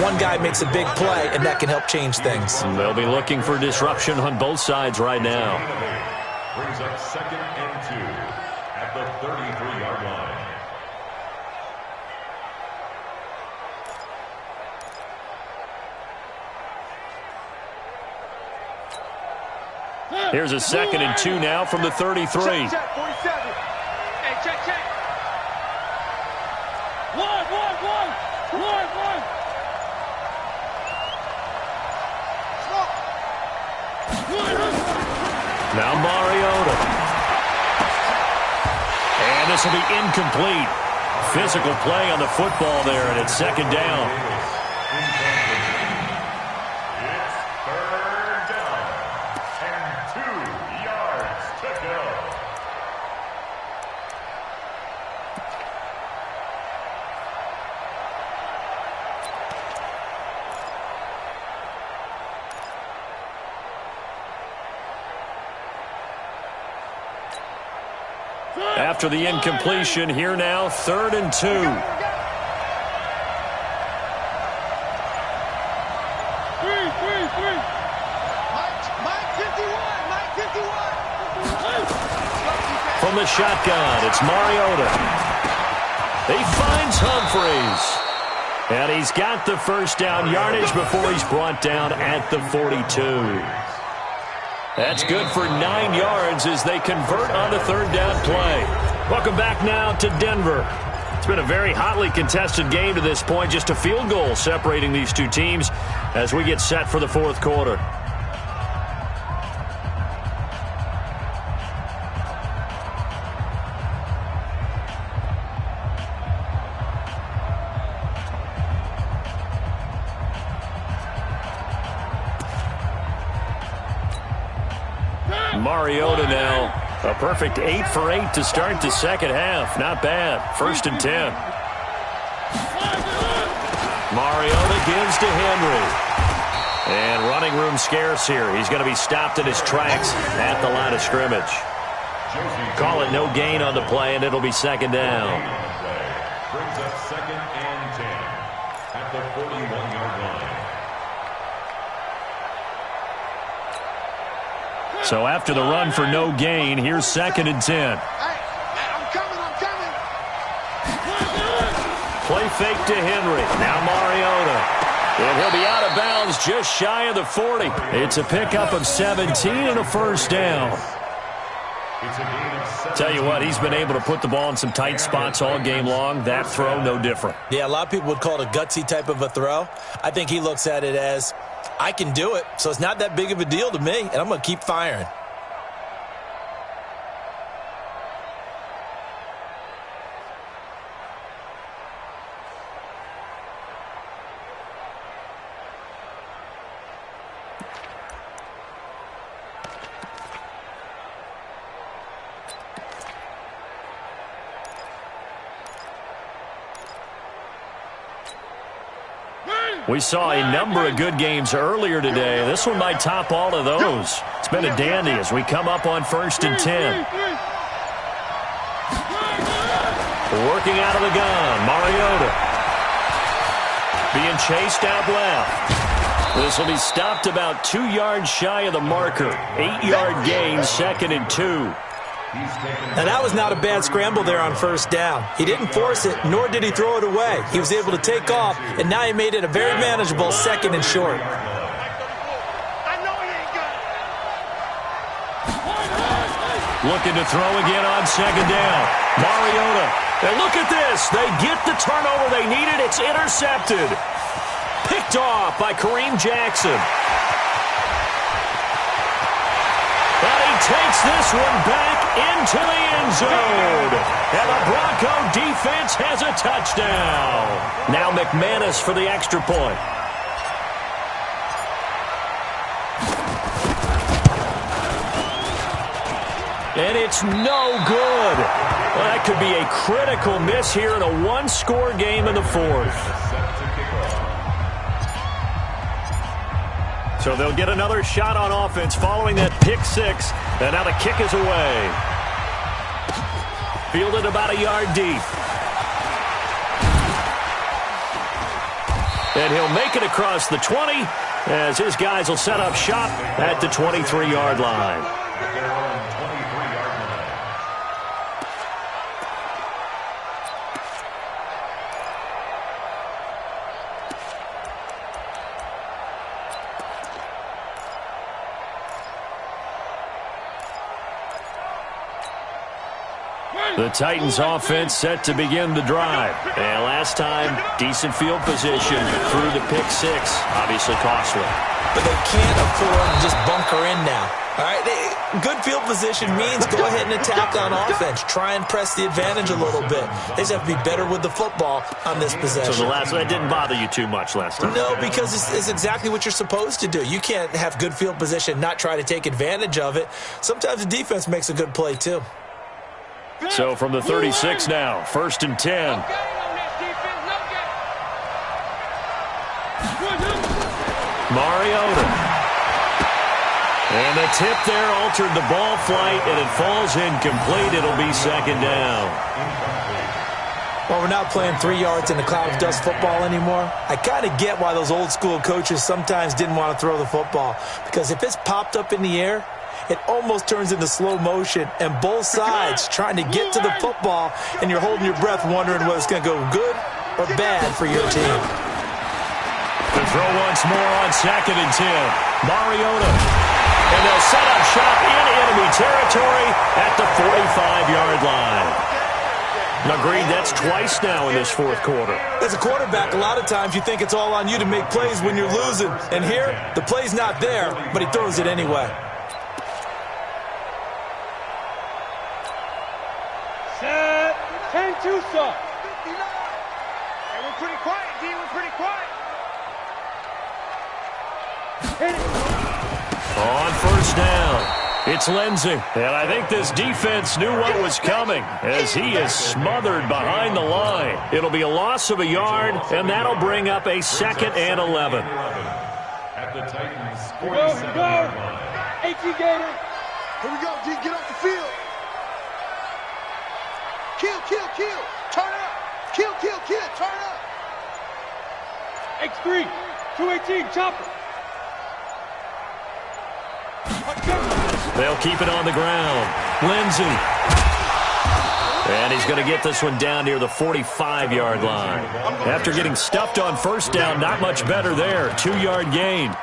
one guy makes a big play, and that can help change things. They'll be looking for disruption on both sides right now. Brings up 2nd and 2 at the 33-yard line. Here's a 2nd and 2 now from the 33. Check, 47. Hey, check. One. Now Mariota. And this will be incomplete. Physical play on the football there, and it's 2nd down. After the incompletion, here now, 3rd and 2. From the shotgun, it's Mariota. He finds Humphreys. And he's got the first down yardage before he's brought down at the 42. That's good for 9 yards as they convert on the 3rd down play. Welcome back now to Denver. It's been a very hotly contested game to this point. Just a field goal separating these two teams as we get set for the 4th quarter. Mariota now. A perfect 8 for 8 to start the second half. Not bad. 1st and 10. Mariota gives to Henry. And running room scarce here. He's going to be stopped in his tracks at the line of scrimmage. Call it no gain on the play, and it'll be 2nd down. Brings up 2nd and 10 at the 41-yard line. So after the run for no gain, here's 2nd and 10. I'm coming. Play fake to Henry. Now Mariota. And he'll be out of bounds just shy of the 40. It's a pickup of 17 and a 1st down. Tell you what, he's been able to put the ball in some tight spots all game long. That throw, no different. Yeah, a lot of people would call it a gutsy type of a throw. I think he looks at it as, I can do it, so it's not that big of a deal to me, and I'm going to keep firing. We saw a number of good games earlier today. This one might top all of those. It's been a dandy as we come up on 1st and 10. Working out of the gun, Mariota. Being chased out left. This will be stopped about 2 yards shy of the marker. 8-yard gain, 2nd and 2. Now, that was not a bad scramble there on 1st down. He didn't force it, nor did he throw it away. He was able to take off, and now he made it a very manageable 2nd and short. Looking to throw again on 2nd down. Mariota. And look at this. They get the turnover they needed. It's intercepted. Picked off by Kareem Jackson. But he takes this one back into the end zone. And the Bronco defense has a touchdown. Now McManus for the extra point. And it's no good. Well, that could be a critical miss here in a one-score game in the 4th. So they'll get another shot on offense following that pick 6. And now the kick is away. Fielded about a yard deep. And he'll make it across the 20 as his guys will set up shop at the 23-yard line. The Titans offense set to begin the drive. And last time, decent field position through the pick 6. Obviously costly. But they can't afford to just bunker in now. All right, good field position means go ahead and attack on offense. Try and press the advantage a little bit. They just have to be better with the football on this possession. So that didn't bother you too much last time? No, because it's exactly what you're supposed to do. You can't have good field position, not try to take advantage of it. Sometimes the defense makes a good play, too. So from the 36 now, 1st and 10. Mariota. And the tip there altered the ball flight, and it falls incomplete. It'll be 2nd down. Well, we're not playing 3 yards in a cloud of dust football anymore. I kind of get why those old school coaches sometimes didn't want to throw the football. Because if it's popped up in the air, it almost turns into slow motion, and both sides trying to get to the football, and you're holding your breath wondering whether it's going to go good or bad for your team. The throw once more on 2nd and 10. Mariota. And they'll set up shop in enemy territory at the 45-yard line. Agreed, that's twice now in this 4th quarter. As a quarterback, a lot of times you think it's all on you to make plays when you're losing. And here, the play's not there, but he throws it anyway. Set. 10-2 stop. Hey, we're pretty quiet, D. We're pretty quiet. Hit it. On 1st down. It's Lindsey. And I think this defense knew what was coming as he is smothered behind the line. It'll be a loss of a yard, and that'll bring up a 2nd and 11. At the Titans, Go, 47-yard go. line. HE Gator. Here we go, D. Get off the field. Kill, kill, kill. Turn up. Kill, kill, kill. Turn up. X3. 218. Chopper. They'll keep it on the ground. Lindsey. And he's going to get this one down near the 45-yard line. After getting stuffed on first down, not much better there. 2-yard gain.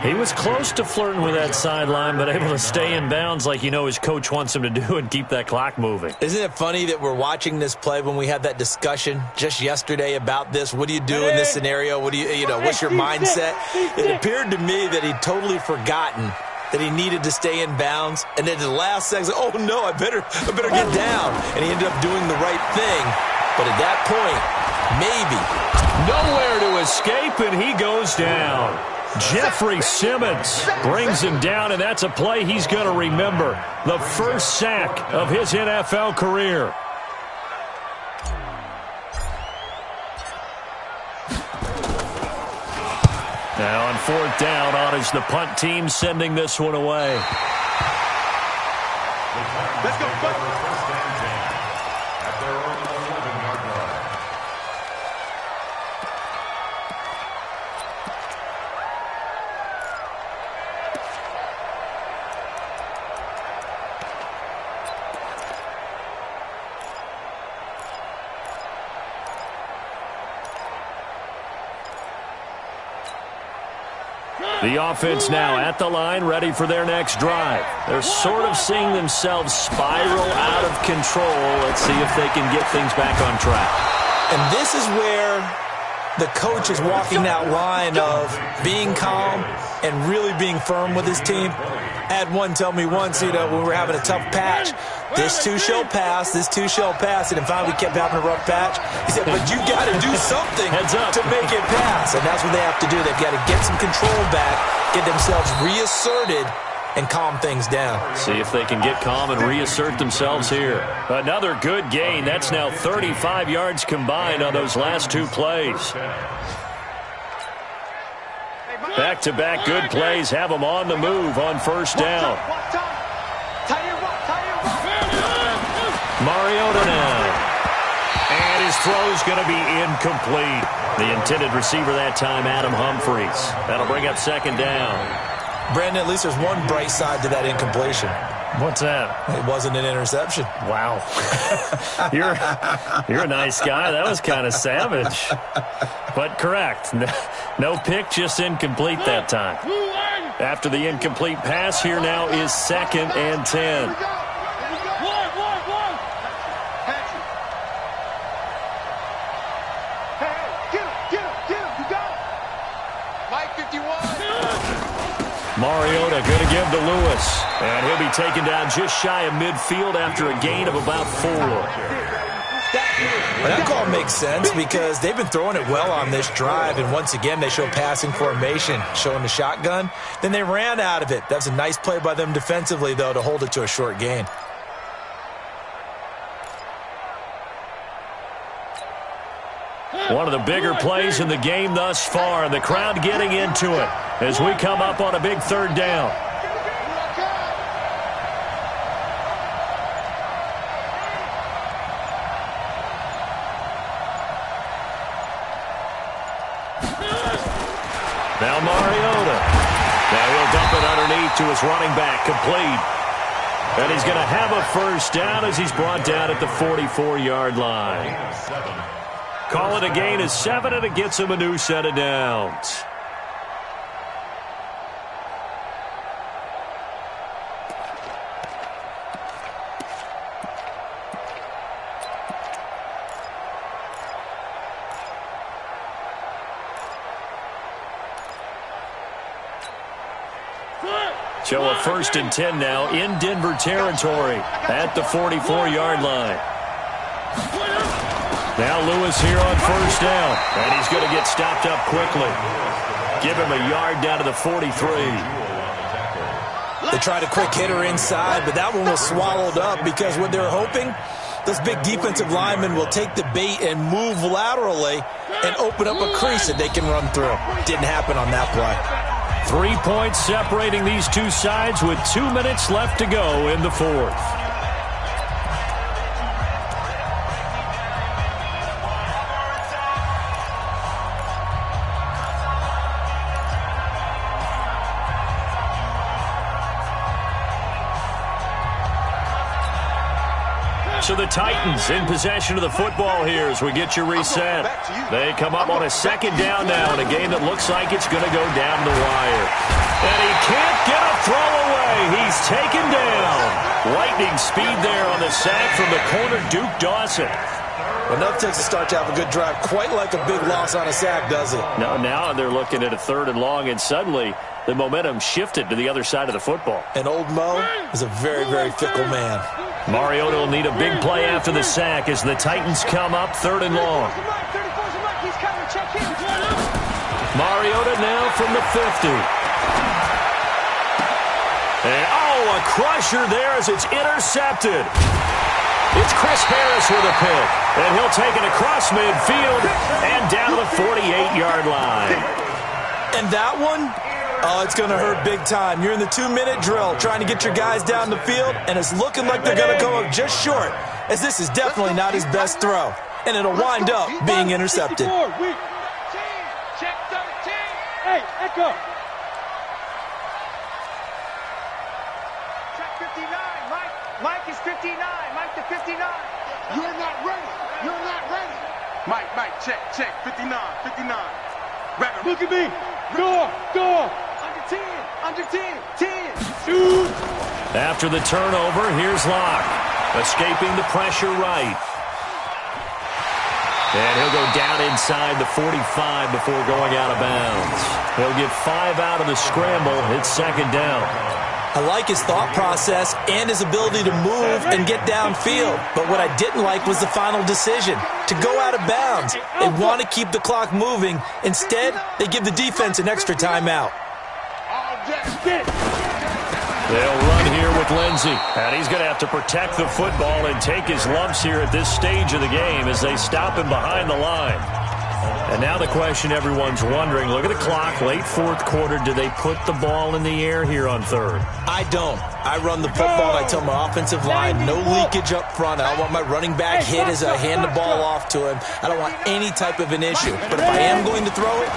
He was close to flirting with that sideline, but able to stay in bounds like his coach wants him to do and keep that clock moving. Isn't it funny that we're watching this play when we had that discussion just yesterday about this? What do you do in this scenario? What do what's your mindset? It appeared to me that he'd totally forgotten that he needed to stay in bounds, and then at the last second, oh no, I better get down. And he ended up doing the right thing. But at that point, maybe. Nowhere to escape, and he goes down. Jeffrey Simmons brings him down, and that's a play he's going to remember. The first sack of his NFL career. Now on 4th down, on is the punt team sending this one away. Let's go, punt. First and 10 at their own 11-yard line. The offense now at the line, ready for their next drive. They're sort of seeing themselves spiral out of control. Let's see if they can get things back on track. And this is where the coach is walking that line of being calm and really being firm with his team. I had one tell me once, when we were having a tough patch, this too shall pass, this too shall pass. And then finally we kept having a rough patch. He said, but you got to do something to make it pass. And that's what they have to do. They've got to get some control back, get themselves reasserted, and calm things down. See if they can get calm and reassert themselves here. Another good gain. That's now 35 yards combined on those last 2 plays. Back-to-back good plays have them on the move on first down. Mariota now. And his throw's going to be incomplete. The intended receiver that time, Adam Humphries. That'll bring up 2nd down. Brandon, at least there's one bright side to that incompletion. What's that? It wasn't an interception. Wow. You're a nice guy. That was kind of savage. But correct. No pick, just incomplete that time. After the incomplete pass, here now is 2nd and 10. Mariota going to give to Lewis. And he'll be taken down just shy of midfield after a gain of about 4. Well, that call makes sense because they've been throwing it well on this drive, and once again they show passing formation, showing the shotgun. Then they ran out of it. That was a nice play by them defensively, though, to hold it to a short gain. One of the bigger plays in the game thus far, and the crowd getting into it as we come up on a big 3rd down. Now Mariota. Now he'll dump it underneath to his running back, complete. And he's going to have a first down as he's brought down at the 44-yard line. Call it a gain of 7, and it gets him a new set of downs. So a 1st and 10 now in Denver territory at the 44-yard line. Now Lewis here on first down, and he's going to get stopped up quickly. Give him a yard down to the 43. They tried a quick hitter inside, but that one was swallowed up because what they're hoping, those big defensive linemen will take the bait and move laterally and open up a crease that they can run through. Didn't happen on that play. 3 points separating these two sides with 2 minutes left to go in the fourth. So the Titans in possession of the football here as we get you reset. They come up on a second down now in a game that looks like it's going to go down the wire. And he can't get a throw away. He's taken down. Lightning speed there on the sack from the corner, Duke Dawson. Enough takes to start to have a good drive. Quite like a big loss on a sack, does it? No, now they're looking at a 3rd and long, and suddenly the momentum shifted to the other side of the football. And old Mo is a very, very fickle man. Mariota will need a big play after the sack as the Titans come up 3rd and long. Mariota now from the 50. And, a crusher there as it's intercepted. It's Chris Harris with a pick, and he'll take it across midfield and down to the 48-yard line. And that one, it's going to hurt big time. You're in the 2-minute drill trying to get your guys down the field, and it's looking like they're going to come up just short, as this is definitely not his best throw, and it'll wind up being intercepted. Check 13. Hey, Echo. Check 59. Mike is 59. Mike to 59. You're not ready. You're not ready. Mike, check, 59. Look at me. Go. Under 10. Shoot. After the turnover, here's Locke, escaping the pressure right. And he'll go down inside the 45 before going out of bounds. He'll get 5 out of the scramble. It's 2nd down. I like his thought process and his ability to move and get downfield. But what I didn't like was the final decision, to go out of bounds. They want to keep the clock moving. Instead, they give the defense an extra timeout. They'll run here with Lindsey. And he's going to have to protect the football and take his lumps here at this stage of the game as they stop him behind the line. And now the question everyone's wondering, look at the clock, late 4th quarter, do they put the ball in the air here on 3rd? I don't. I run the football. I tell my offensive line, no leakage up front. I don't want my running back hit as I hand the ball off to him. I don't want any type of an issue. But if I am going to throw it,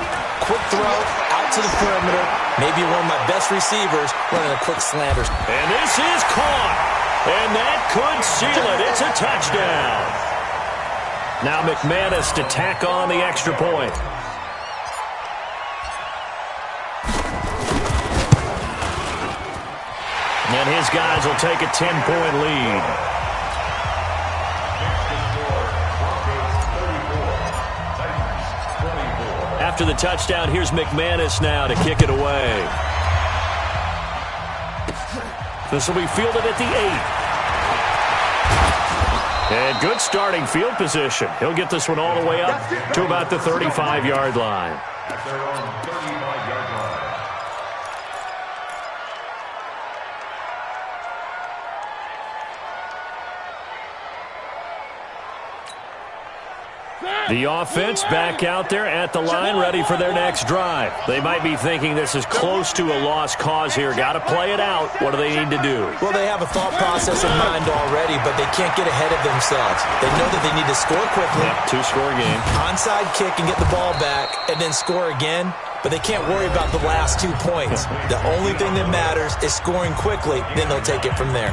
quick throw, out to the perimeter, maybe one of my best receivers running a quick slanters. And this is caught. And that could seal it. It's a touchdown. Now McManus to tack on the extra point. And his guys will take a 10-point lead. After the touchdown, here's McManus now to kick it away. This will be fielded at the 8. And good starting field position. He'll get this one all the way up to about the 35-yard line. At their own 35-yard line. The offense back out there at the line, ready for their next drive. They might be thinking this is close to a lost cause here. Got to play it out. What do they need to do? Well, they have a thought process in mind already, but they can't get ahead of themselves. They know that they need to score quickly. Yep, 2-score game. Onside kick and get the ball back, and then score again. But they can't worry about the last 2 points. The only thing that matters is scoring quickly. Then they'll take it from there.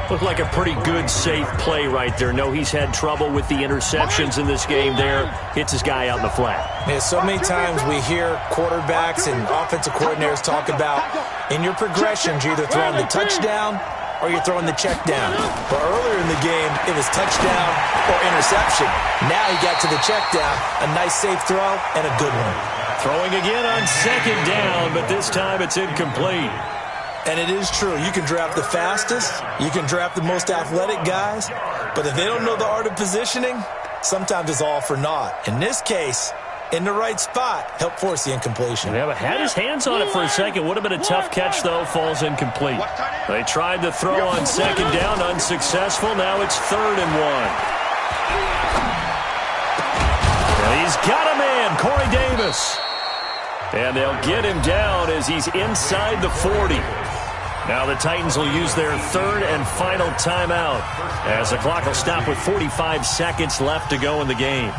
Looked like a pretty good, safe play right there. No, he's had trouble with the interceptions in this game there. Hits his guy out in the flat. Yeah, so many times we hear quarterbacks and offensive coordinators talk about in your progressions, you're either throwing the touchdown or you're throwing the check down. But earlier in the game, it was touchdown or interception. Now he got to the check down, a nice safe throw, and a good one. Throwing again on 2nd down, but this time it's incomplete. And it is true. You can draft the fastest. You can draft the most athletic guys. But if they don't know the art of positioning, sometimes it's all for naught. In this case, in the right spot, helped force the incompletion. Yeah, but had his hands on it for a second. Would have been a tough catch, though. Falls incomplete. They tried to throw on second down, unsuccessful. Now it's 3rd and 1. And he's got a man, Corey Davis. And they'll get him down as he's inside the 40. Now the Titans will use their 3rd and final timeout as the clock will stop with 45 seconds left to go in the game.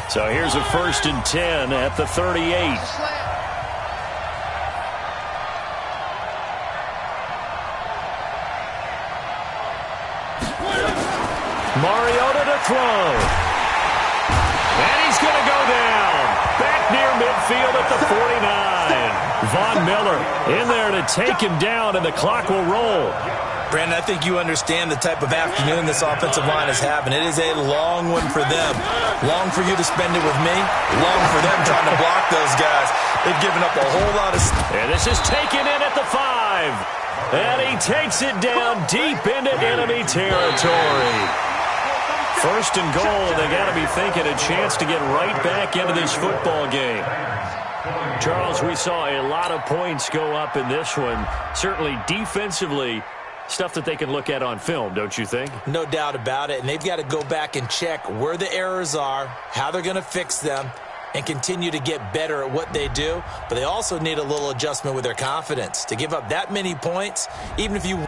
So here's a 1st and 10 at the 38. Mariota to throw. And he's going to go down. Back near midfield at the 49. Von Miller in there to take him down, and the clock will roll. Brandon, I think you understand the type of afternoon this offensive line is having. It is a long one for them. Long for you to spend it with me. Long for them trying to block those guys. They've given up a whole lot of... And this is taken in at the 5. And he takes it down deep into enemy territory. 1st and goal, and they got to be thinking a chance to get right back into this football game. Charles, we saw a lot of points go up in this one. Certainly defensively, stuff that they can look at on film, don't you think? No doubt about it, and they've got to go back and check where the errors are, how they're going to fix them, and continue to get better at what they do. But they also need a little adjustment with their confidence. To give up that many points, even if you...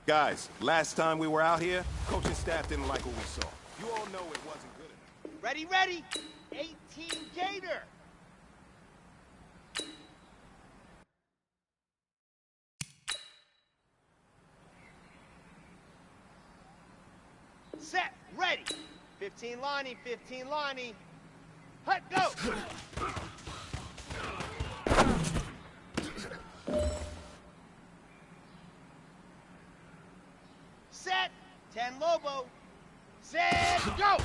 Guys, last time we were out here, coaching staff didn't like what we saw. You all know it wasn't good enough. Ready, ready. 18 Gator. Set, ready. 15 Lonnie, 15 Lonnie. Hut, go. Set, 10 Lobo. Set, go.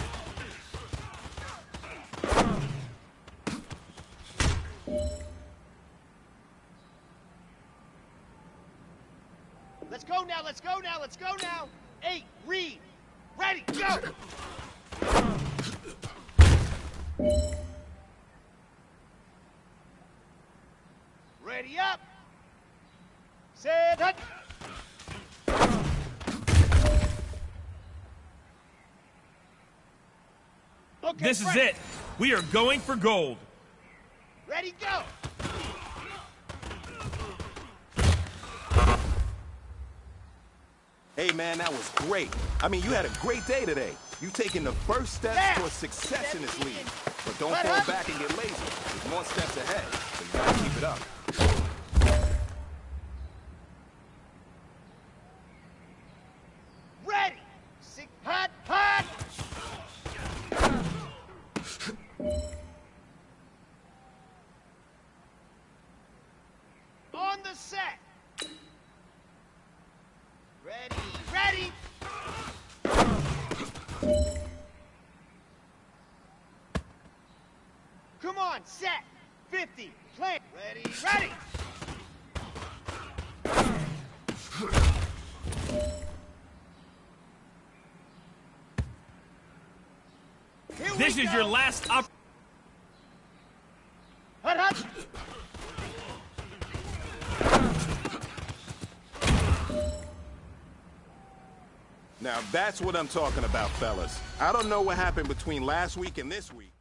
Let's go now, let's go now, let's go now. 8, read. Ready, go. Ready up. Set, hut. Okay, this is it. We are going for gold. Ready, go. Hey, man, that was great. I mean, you had a great day today. You taking the first steps towards success in this league. But don't fall back and get lazy. There's more steps ahead, so you gotta keep it up. Ready. Six, hot, hot. On the set. Ready, ready. Come on, set. 50, plant. Ready, ready. This is your last op. Hut, hut. Now, that's what I'm talking about, fellas. I don't know what happened between last week and this week.